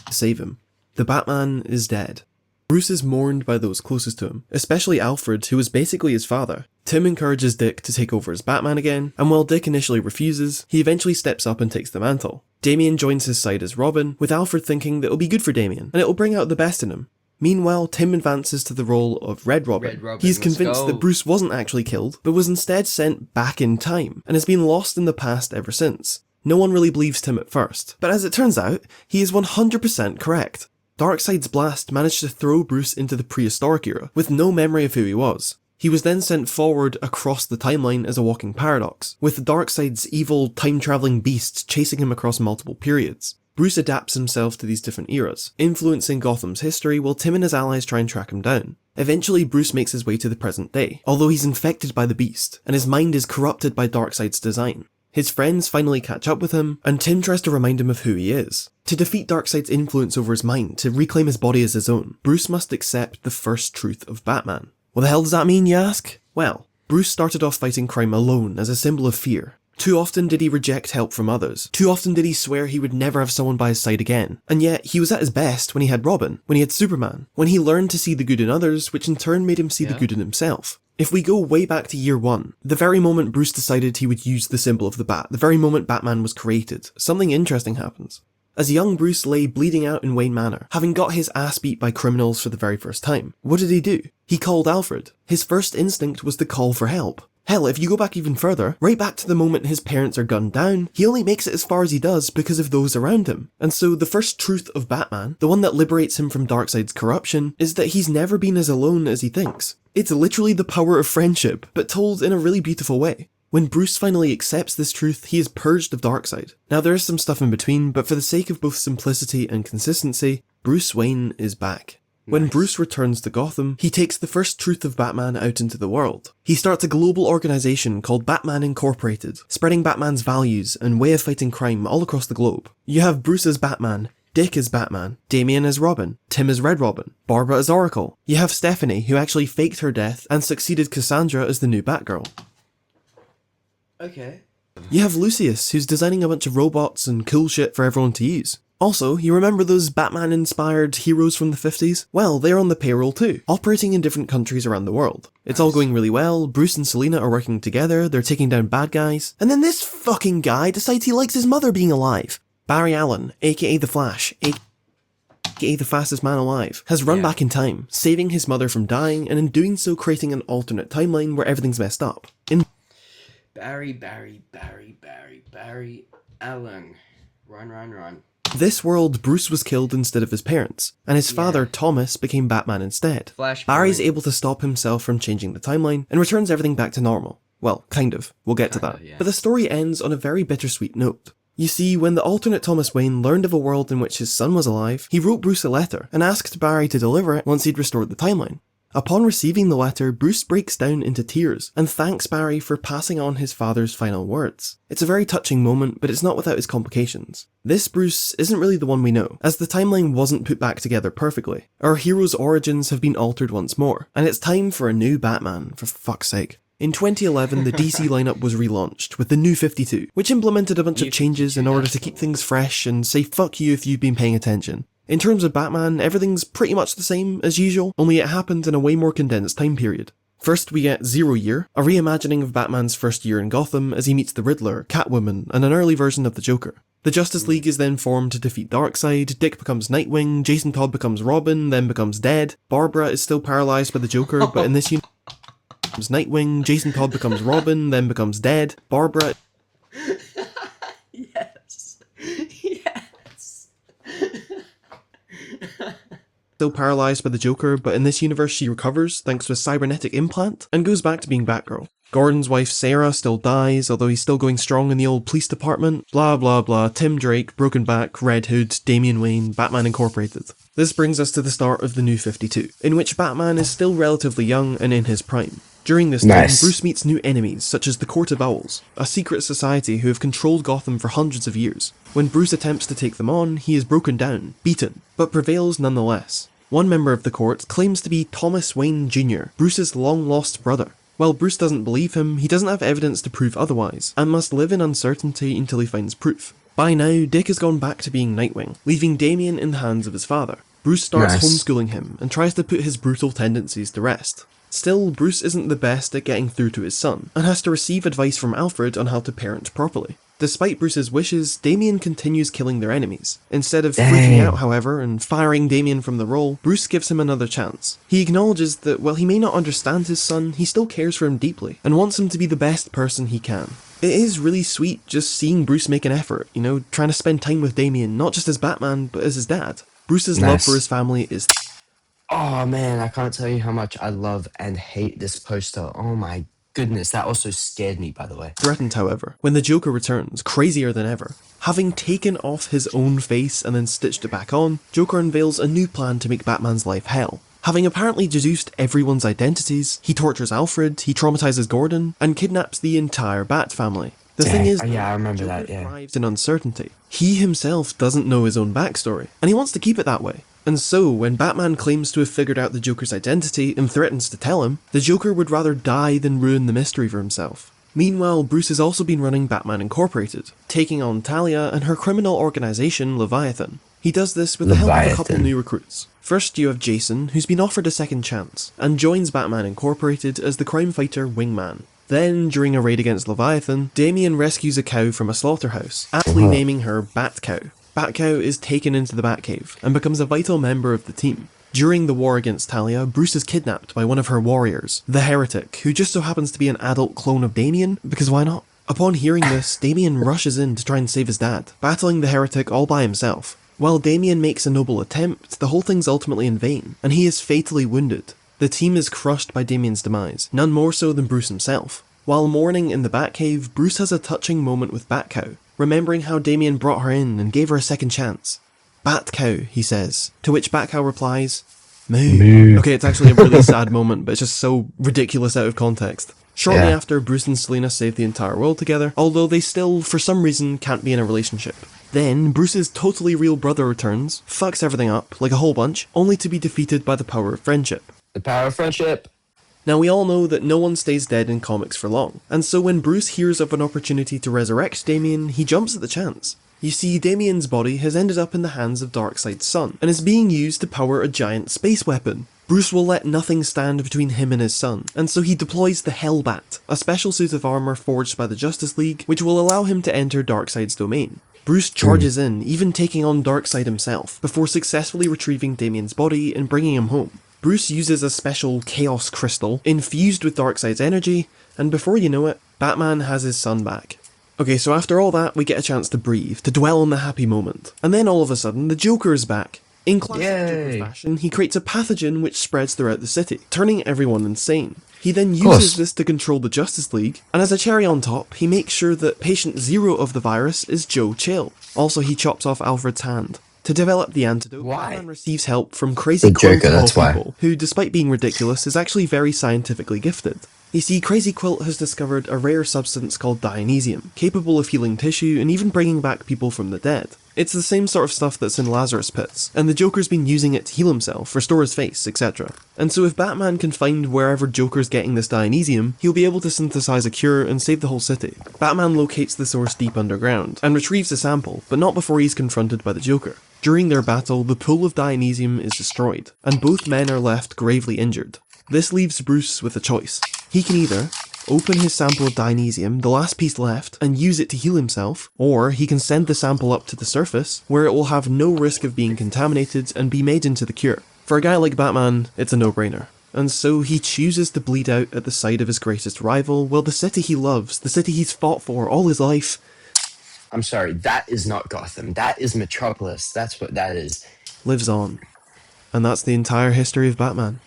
to save him. The Batman is dead. Bruce is mourned by those closest to him, especially Alfred, who was basically his father. Tim encourages Dick to take over as Batman again, and while Dick initially refuses, he eventually steps up and takes the mantle. Damian joins his side as Robin, with Alfred thinking that it'll be good for Damian, and it'll bring out the best in him. Meanwhile, Tim advances to the role of Red Robin. He's convinced that Bruce wasn't actually killed, but was instead sent back in time, and has been lost in the past ever since. No one really believes Tim at first, but as it turns out, he is 100% correct. Darkseid's blast managed to throw Bruce into the prehistoric era, with no memory of who he was. He was then sent forward across the timeline as a walking paradox, with Darkseid's evil, time-travelling beasts chasing him across multiple periods. Bruce adapts himself to these different eras, influencing Gotham's history while Tim and his allies try and track him down. Eventually, Bruce makes his way to the present day, although he's infected by the beast, and his mind is corrupted by Darkseid's design. His friends finally catch up with him, and Tim tries to remind him of who he is. To defeat Darkseid's influence over his mind, to reclaim his body as his own, Bruce must accept the first truth of Batman. What the hell does that mean, you ask? Well, Bruce started off fighting crime alone as a symbol of fear. Too often did he reject help from others. Too often did he swear he would never have someone by his side again. And yet, he was at his best when he had Robin, when he had Superman, when he learned to see the good in others, which in turn made him see the good in himself. If we go way back to year one, the very moment Bruce decided he would use the symbol of the bat, the very moment Batman was created, something interesting happens. As young Bruce lay bleeding out in Wayne Manor, having got his ass beat by criminals for the very first time, what did he do? He called Alfred. His first instinct was to call for help. Hell, if you go back even further, right back to the moment his parents are gunned down, he only makes it as far as he does because of those around him. And so the first truth of Batman, the one that liberates him from Darkseid's corruption, is that he's never been as alone as he thinks. It's literally the power of friendship, but told in a really beautiful way. When Bruce finally accepts this truth, he is purged of Darkseid. Now there is some stuff in between, but for the sake of both simplicity and consistency, Bruce Wayne is back. When Bruce returns to Gotham, he takes the first truth of Batman out into the world. He starts a global organisation called Batman Incorporated, spreading Batman's values and way of fighting crime all across the globe. You have Bruce as Batman, Dick as Batman, Damian as Robin, Tim as Red Robin, Barbara as Oracle. You have Stephanie, who actually faked her death and succeeded Cassandra as the new Batgirl.
Okay.
You have Lucius, who's designing a bunch of robots and cool shit for everyone to use. Also, you remember those Batman-inspired heroes from the 50s? Well, they're on the payroll too, operating in different countries around the world. It's all going really well, Bruce and Selina are working together, they're taking down bad guys, and then this fucking guy decides he likes his mother being alive. Barry Allen, aka The Flash, aka the fastest man alive, has run back in time, saving his mother from dying, and in doing so creating an alternate timeline where everything's messed up.
Barry Allen. Run.
This world, Bruce was killed instead of his parents, and his father, Thomas, became Batman instead. Barry's able to stop himself from changing the timeline, and returns everything back to normal. Well, kind of. We'll get to that. Yeah. But the story ends on a very bittersweet note. You see, when the alternate Thomas Wayne learned of a world in which his son was alive, he wrote Bruce a letter, and asked Barry to deliver it once he'd restored the timeline. Upon receiving the letter, Bruce breaks down into tears and thanks Barry for passing on his father's final words. It's a very touching moment, but it's not without its complications. This Bruce isn't really the one we know, as the timeline wasn't put back together perfectly. Our hero's origins have been altered once more, and it's time for a new Batman, for fuck's sake. In 2011, the DC lineup was relaunched with the New 52, which implemented a bunch of changes in order to keep things fresh and say fuck you if you've been paying attention. In terms of Batman, everything's pretty much the same as usual, only it happened in a way more condensed time period. First, we get 0 Year, a reimagining of Batman's first year in Gotham as he meets the Riddler, Catwoman, and an early version of the Joker. The Justice League is then formed to defeat Darkseid, Dick becomes Nightwing, Jason Todd becomes Robin, then becomes dead, Barbara is still paralysed by the Joker, but in this universe becomes Nightwing, Jason Todd becomes Robin, then becomes dead, Barbara...
Yes.
Still paralysed by the Joker, but in this universe she recovers thanks to a cybernetic implant and goes back to being Batgirl. Gordon's wife Sarah still dies, although he's still going strong in the old police department. Blah blah blah, Tim Drake, Broken Back, Red Hood, Damian Wayne, Batman Incorporated. This brings us to the start of the New 52, in which Batman is still relatively young and in his prime. During this time, Bruce meets new enemies, such as the Court of Owls, a secret society who have controlled Gotham for hundreds of years. When Bruce attempts to take them on, he is broken down, beaten, but prevails nonetheless. One member of the court claims to be Thomas Wayne Jr., Bruce's long-lost brother. While Bruce doesn't believe him, he doesn't have evidence to prove otherwise, and must live in uncertainty until he finds proof. By now, Dick has gone back to being Nightwing, leaving Damian in the hands of his father. Bruce starts homeschooling him, and tries to put his brutal tendencies to rest. Still, Bruce isn't the best at getting through to his son, and has to receive advice from Alfred on how to parent properly. Despite Bruce's wishes, Damien continues killing their enemies. Instead of freaking out, however, and firing Damien from the role, Bruce gives him another chance. He acknowledges that while he may not understand his son, he still cares for him deeply, and wants him to be the best person he can. It is really sweet just seeing Bruce make an effort, trying to spend time with Damien, not just as Batman, but as his dad. Bruce's love for his family is...
Oh man, I can't tell you how much I love and hate this poster. Oh my goodness, that also scared me, by the way.
Threatened, however, when the Joker returns, crazier than ever. Having taken off his own face and then stitched it back on, Joker unveils a new plan to make Batman's life hell. Having apparently deduced everyone's identities, he tortures Alfred, he traumatizes Gordon, and kidnaps the entire Bat family. The thing is,
yeah, I remember
Joker
that, yeah.
thrives in uncertainty. He himself doesn't know his own backstory, and he wants to keep it that way. And so, when Batman claims to have figured out the Joker's identity and threatens to tell him, the Joker would rather die than ruin the mystery for himself. Meanwhile, Bruce has also been running Batman Incorporated, taking on Talia and her criminal organisation, Leviathan. He does this with the help of a couple new recruits. First, you have Jason, who's been offered a second chance, and joins Batman Incorporated as the crime fighter Wingman. Then, during a raid against Leviathan, Damien rescues a cow from a slaughterhouse, aptly naming her Bat Cow. Bat Cow is taken into the Batcave, and becomes a vital member of the team. During the war against Talia, Bruce is kidnapped by one of her warriors, the Heretic, who just so happens to be an adult clone of Damien, because why not? Upon hearing this, Damien rushes in to try and save his dad, battling the Heretic all by himself. While Damien makes a noble attempt, the whole thing's ultimately in vain, and he is fatally wounded. The team is crushed by Damien's demise, none more so than Bruce himself. While mourning in the Batcave, Bruce has a touching moment with Batcow, remembering how Damien brought her in and gave her a second chance. Batcow, he says, to which Batcow replies, Moo. Okay, it's actually a really sad moment, but it's just so ridiculous out of context. Shortly after, Bruce and Selina save the entire world together, although they still, for some reason, can't be in a relationship. Then, Bruce's totally real brother returns, fucks everything up, like a whole bunch, only to be defeated by the power of friendship.
The power of friendship!
Now, we all know that no one stays dead in comics for long, and so when Bruce hears of an opportunity to resurrect Damien, he jumps at the chance. You see, Damien's body has ended up in the hands of Darkseid's son, and is being used to power a giant space weapon. Bruce will let nothing stand between him and his son, and so he deploys the Hellbat, a special suit of armour forged by the Justice League, which will allow him to enter Darkseid's domain. Bruce charges in, even taking on Darkseid himself, before successfully retrieving Damien's body and bringing him home. Bruce uses a special Chaos Crystal, infused with Darkseid's energy, and before you know it, Batman has his son back. Okay, so after all that, we get a chance to breathe, to dwell on the happy moment. And then all of a sudden, the Joker is back. In classic Joker fashion, he creates a pathogen which spreads throughout the city, turning everyone insane. He then uses this to control the Justice League, and as a cherry on top, he makes sure that patient zero of the virus is Joe Chill. Also, he chops off Alfred's hand. To develop the antidote, Batman receives help from Crazy Quilt of all people, who, despite being ridiculous, is actually very scientifically gifted. You see, Crazy Quilt has discovered a rare substance called Dionysium, capable of healing tissue and even bringing back people from the dead. It's the same sort of stuff that's in Lazarus Pits, and the Joker's been using it to heal himself, restore his face, etc. And so if Batman can find wherever Joker's getting this Dionysium, he'll be able to synthesize a cure and save the whole city. Batman locates the source deep underground, and retrieves the sample, but not before he's confronted by the Joker. During their battle, the pool of Dionysium is destroyed, and both men are left gravely injured. This leaves Bruce with a choice. He can either open his sample of Dionysium, the last piece left, and use it to heal himself, or he can send the sample up to the surface, where it will have no risk of being contaminated and be made into the cure. For a guy like Batman, it's a no-brainer. And so he chooses to bleed out at the side of his greatest rival, while the city he loves, the city he's fought for all his life...
I'm sorry, that is not Gotham. That is Metropolis. That's what that is.
...lives on. And that's the entire history of Batman.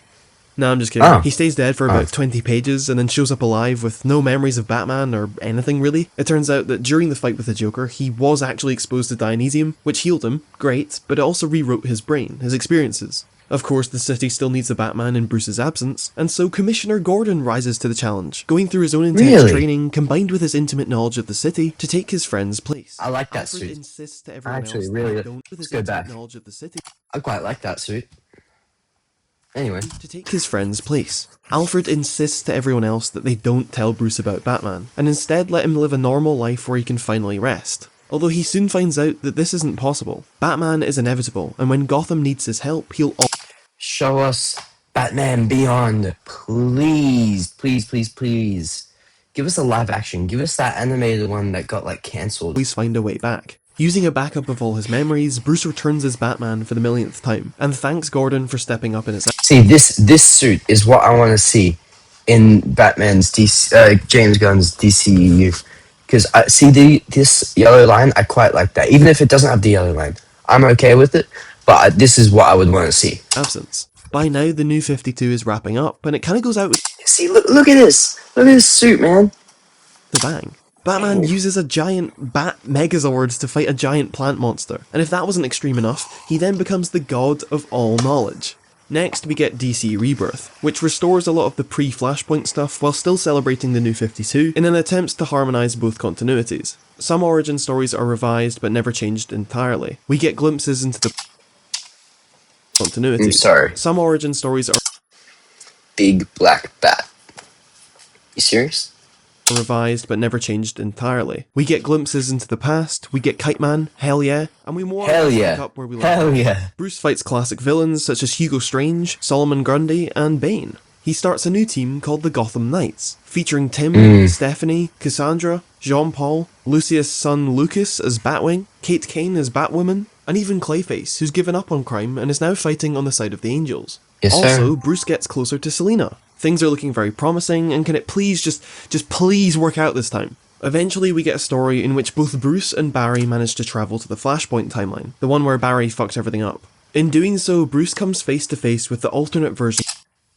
No, I'm just kidding. He stays dead for about 20 pages and then shows up alive with no memories of Batman or anything really. It turns out that during the fight with the Joker, he was actually exposed to Dionysium, which healed him, great, but it also rewrote his brain, his experiences. Of course, the city still needs a Batman in Bruce's absence, and so Commissioner Gordon rises to the challenge, going through his own intense training, combined with his intimate knowledge of the city, to take his friend's place.
I like that suit.
Insists to everyone
Actually,
else
really,
that they don't with his intimate knowledge of the city.
I quite like that suit. Anyway.
To take his friend's place. Alfred insists to everyone else that they don't tell Bruce about Batman, and instead let him live a normal life where he can finally rest. Although he soon finds out that this isn't possible. Batman is inevitable, and when Gotham needs his help, he'll...
Show us Batman Beyond, please, please, please, please. Give us a live action. Give us that animated one that got like cancelled.
Always find a way back. Using a backup of all his memories, Bruce returns as Batman for the millionth time, and thanks Gordon for stepping up in his...
See, this suit is what I want to see in Batman's James Gunn's DCEU. Because I see this yellow line, I quite like that. Even if it doesn't have the yellow line, I'm okay with it. But this is what I would want to see.
absence. By now, the New 52 is wrapping up, and it kind of goes out with
See, look at this. Look at this suit, man.
the bang. Batman uses a giant bat megazord to fight a giant plant monster, and if that wasn't extreme enough, he then becomes the god of all knowledge. Next, we get DC Rebirth, which restores a lot of the pre-Flashpoint stuff while still celebrating the New 52 in an attempt to harmonise both continuities. Some origin stories are revised but never changed entirely. We get glimpses into the continuity.
I'm sorry.
Some origin stories are
Big black bat. You serious?
revised but never changed entirely. We get glimpses into the past, we get Kite Man, hell yeah, and we more
Hell
or less
yeah.
pick up where we left
Hell
off.
yeah.
Bruce fights classic villains such as Hugo Strange, Solomon Grundy, and Bane. He starts a new team called the Gotham Knights, featuring Tim, Stephanie, Cassandra, Jean-Paul, Lucius' son Lucas as Batwing, Kate Kane as Batwoman, and even Clayface, who's given up on crime and is now fighting on the side of the Angels.
Yes,
Also,
sir.
Bruce gets closer to Selina. Things are looking very promising, and can it please just please work out this time? Eventually we get a story in which both Bruce and Barry manage to travel to the Flashpoint timeline, the one where Barry fucks everything up. In doing so, Bruce comes face to face with the alternate version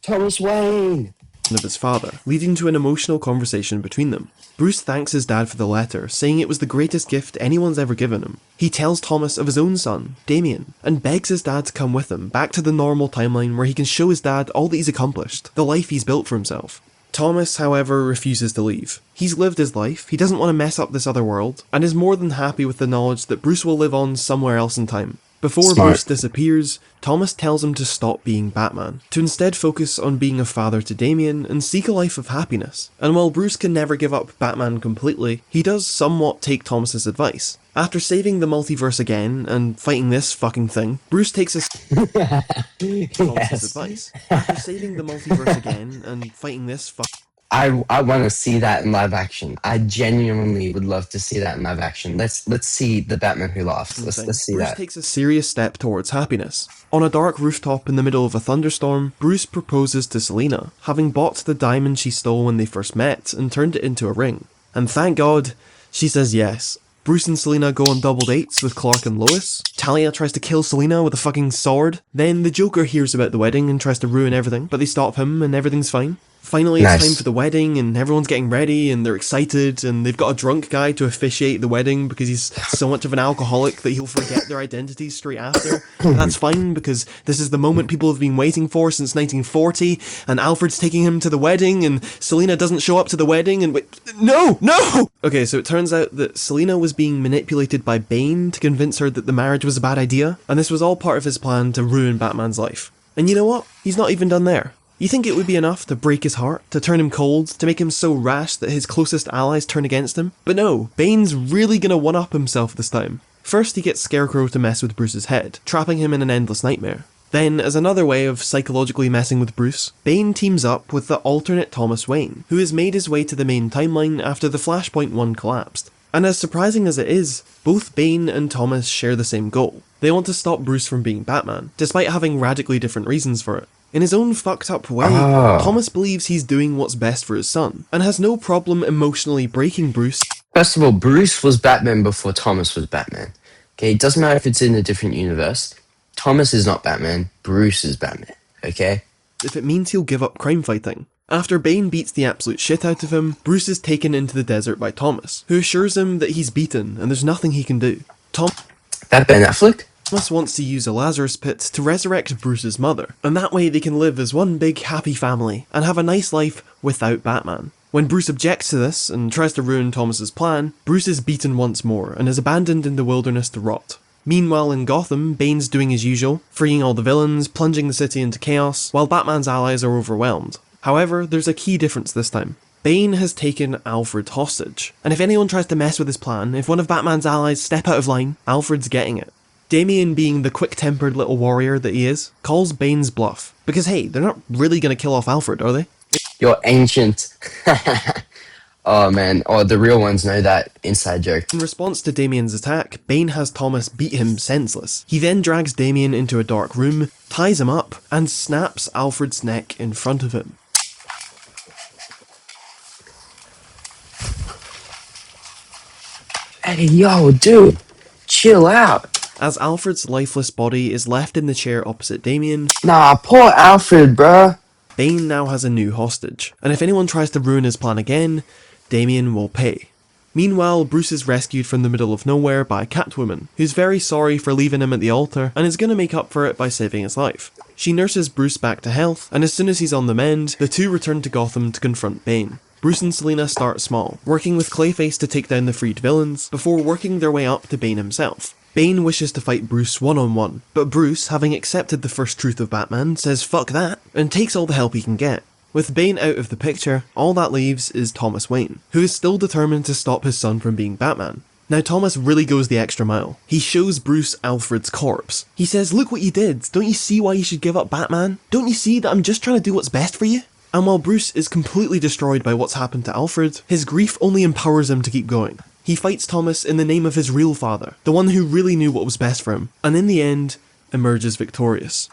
Thomas Wayne.
of his father, leading to an emotional conversation between them. Bruce thanks his dad for the letter, saying it was the greatest gift anyone's ever given him. He tells Thomas of his own son, Damien, and begs his dad to come with him back to the normal timeline where he can show his dad all that he's accomplished, the life he's built for himself. Thomas, however, refuses to leave. He's lived his life, he doesn't want to mess up this other world, and is more than happy with the knowledge that Bruce will live on somewhere else in time. Before
Smart.
Bruce disappears, Thomas tells him to stop being Batman, to instead focus on being a father to Damien and seek a life of happiness. And while Bruce can never give up Batman completely, he does somewhat take Thomas's advice. After saving the multiverse again and fighting this fucking thing, Bruce takes his Thomas's advice. After saving the multiverse again and fighting this
I want to see that in live action. I genuinely would love to see that in live action. Let's see the Batman Who Laughs. Let's see
Bruce
that.
takes a serious step towards happiness. On a dark rooftop in the middle of a thunderstorm, Bruce proposes to Selina, having bought the diamond she stole when they first met and turned it into a ring. And thank God, she says yes. Bruce and Selina go on double dates with Clark and Lois. Talia tries to kill Selina with a fucking sword. Then the Joker hears about the wedding and tries to ruin everything, but they stop him and everything's fine. Finally,
Nice.
it's time for the wedding, and everyone's getting ready, and they're excited, and they've got a drunk guy to officiate the wedding because he's so much of an alcoholic that he'll forget their identities straight after. And that's fine, because this is the moment people have been waiting for since 1940, and Alfred's taking him to the wedding, and Selina doesn't show up to the wedding, and wait, no! Okay, so it turns out that Selina was being manipulated by Bane to convince her that the marriage was a bad idea, and this was all part of his plan to ruin Batman's life. And you know what? He's not even done there. You think it would be enough to break his heart, to turn him cold, to make him so rash that his closest allies turn against him? But no, Bane's really gonna one-up himself this time. First, he gets Scarecrow to mess with Bruce's head, trapping him in an endless nightmare. Then, as another way of psychologically messing with Bruce, Bane teams up with the alternate Thomas Wayne, who has made his way to the main timeline after the Flashpoint 1 collapsed. And as surprising as it is, both Bane and Thomas share the same goal. They want to stop Bruce from being Batman, despite having radically different reasons for it. In his own fucked up way, Thomas believes he's doing what's best for his son, and has no problem emotionally breaking Bruce.
First of all, Bruce was Batman before Thomas was Batman. Okay, it doesn't matter if it's in a different universe. Thomas is not Batman. Bruce is Batman. Okay?
If it means he'll give up crime fighting. After Bane beats the absolute shit out of him, Bruce is taken into the desert by Thomas, who assures him that he's beaten and there's nothing he can do.
That Ben Affleck?
Thomas wants to use a Lazarus pit to resurrect Bruce's mother, and that way they can live as one big happy family and have a nice life without Batman. When Bruce objects to this and tries to ruin Thomas's plan, Bruce is beaten once more and is abandoned in the wilderness to rot. Meanwhile in Gotham, Bane's doing his usual, freeing all the villains, plunging the city into chaos, while Batman's allies are overwhelmed. However, there's a key difference this time. Bane has taken Alfred hostage, and if anyone tries to mess with his plan, if one of Batman's allies step out of line, Alfred's getting it. Damien, being the quick-tempered little warrior that he is, calls Bane's bluff. Because hey, they're not really gonna kill off Alfred, are they?
You're ancient. Oh man, oh the real ones know that inside joke.
In response to Damien's attack, Bane has Thomas beat him senseless. He then drags Damien into a dark room, ties him up, and snaps Alfred's neck in front of him.
Hey yo, dude, chill out.
As Alfred's lifeless body is left in the chair opposite Damien,
Nah, poor Alfred, bruh.
Bane now has a new hostage, and if anyone tries to ruin his plan again, Damien will pay. Meanwhile, Bruce is rescued from the middle of nowhere by Catwoman, who's very sorry for leaving him at the altar and is going to make up for it by saving his life. She nurses Bruce back to health, and as soon as he's on the mend, the two return to Gotham to confront Bane. Bruce and Selina start small, working with Clayface to take down the freed villains, before working their way up to Bane himself. Bane wishes to fight Bruce one-on-one, but Bruce, having accepted the first truth of Batman, says fuck that, and takes all the help he can get. With Bane out of the picture, all that leaves is Thomas Wayne, who is still determined to stop his son from being Batman. Now Thomas really goes the extra mile. He shows Bruce Alfred's corpse. He says, look what you did, don't you see why you should give up Batman? Don't you see that I'm just trying to do what's best for you? And while Bruce is completely destroyed by what's happened to Alfred, his grief only empowers him to keep going. He fights Thomas in the name of his real father, the one who really knew what was best for him, and in the end, emerges victorious.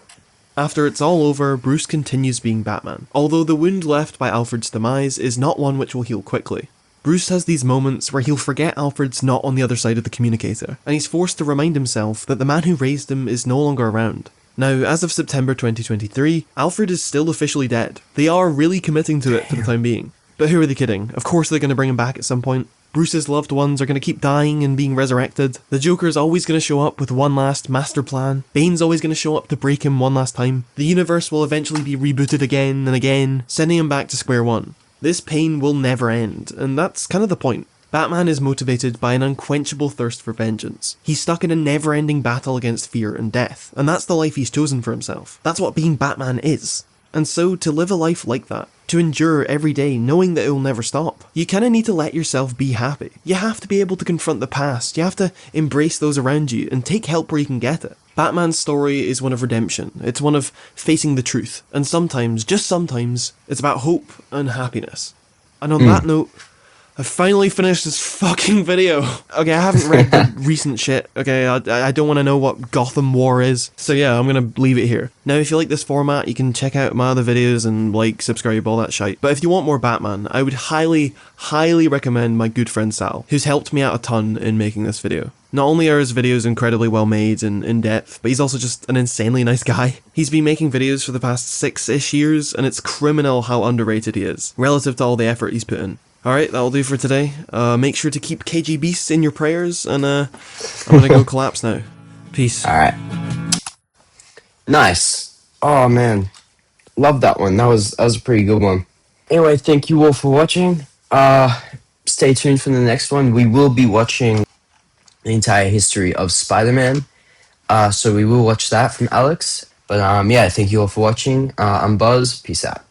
After it's all over, Bruce continues being Batman, although the wound left by Alfred's demise is not one which will heal quickly. Bruce has these moments where he'll forget Alfred's not on the other side of the communicator, and he's forced to remind himself that the man who raised him is no longer around. Now, as of September 2023, Alfred is still officially dead. They are really committing to it for the time being. But who are they kidding? Of course they're going to bring him back at some point. Bruce's loved ones are going to keep dying and being resurrected. The Joker's always going to show up with one last master plan. Bane's always going to show up to break him one last time. The universe will eventually be rebooted again and again, sending him back to square one. This pain will never end, and that's kind of the point. Batman is motivated by an unquenchable thirst for vengeance. He's stuck in a never-ending battle against fear and death, and that's the life he's chosen for himself. That's what being Batman is. And so, to live a life like that, to endure every day knowing that it will never stop, you kinda need to let yourself be happy. You have to be able to confront the past, you have to embrace those around you, and take help where you can get it. Batman's story is one of redemption, it's one of facing the truth, and sometimes, just sometimes, it's about hope and happiness. And on that note, I finally finished this fucking video. Okay, I haven't read the recent shit. Okay, I don't want to know what Gotham War is. So yeah, I'm gonna leave it here. Now, if you like this format, you can check out my other videos and like, subscribe, all that shite. But if you want more Batman, I would highly, highly recommend my good friend Sal, who's helped me out a ton in making this video. Not only are his videos incredibly well made and in-depth, but he's also just an insanely nice guy. He's been making videos for the past 6-ish years, and it's criminal how underrated he is, relative to all the effort he's put in. Alright, that'll do for today. Make sure to keep KG Beasts in your prayers, and I'm gonna go collapse now. Peace.
Alright. Nice. Oh man. Love that one. That was a pretty good one. Anyway, thank you all for watching. Stay tuned for the next one. We will be watching the entire history of Spider-Man. So we will watch that from Alex. But yeah, thank you all for watching. I'm Buzz. Peace out.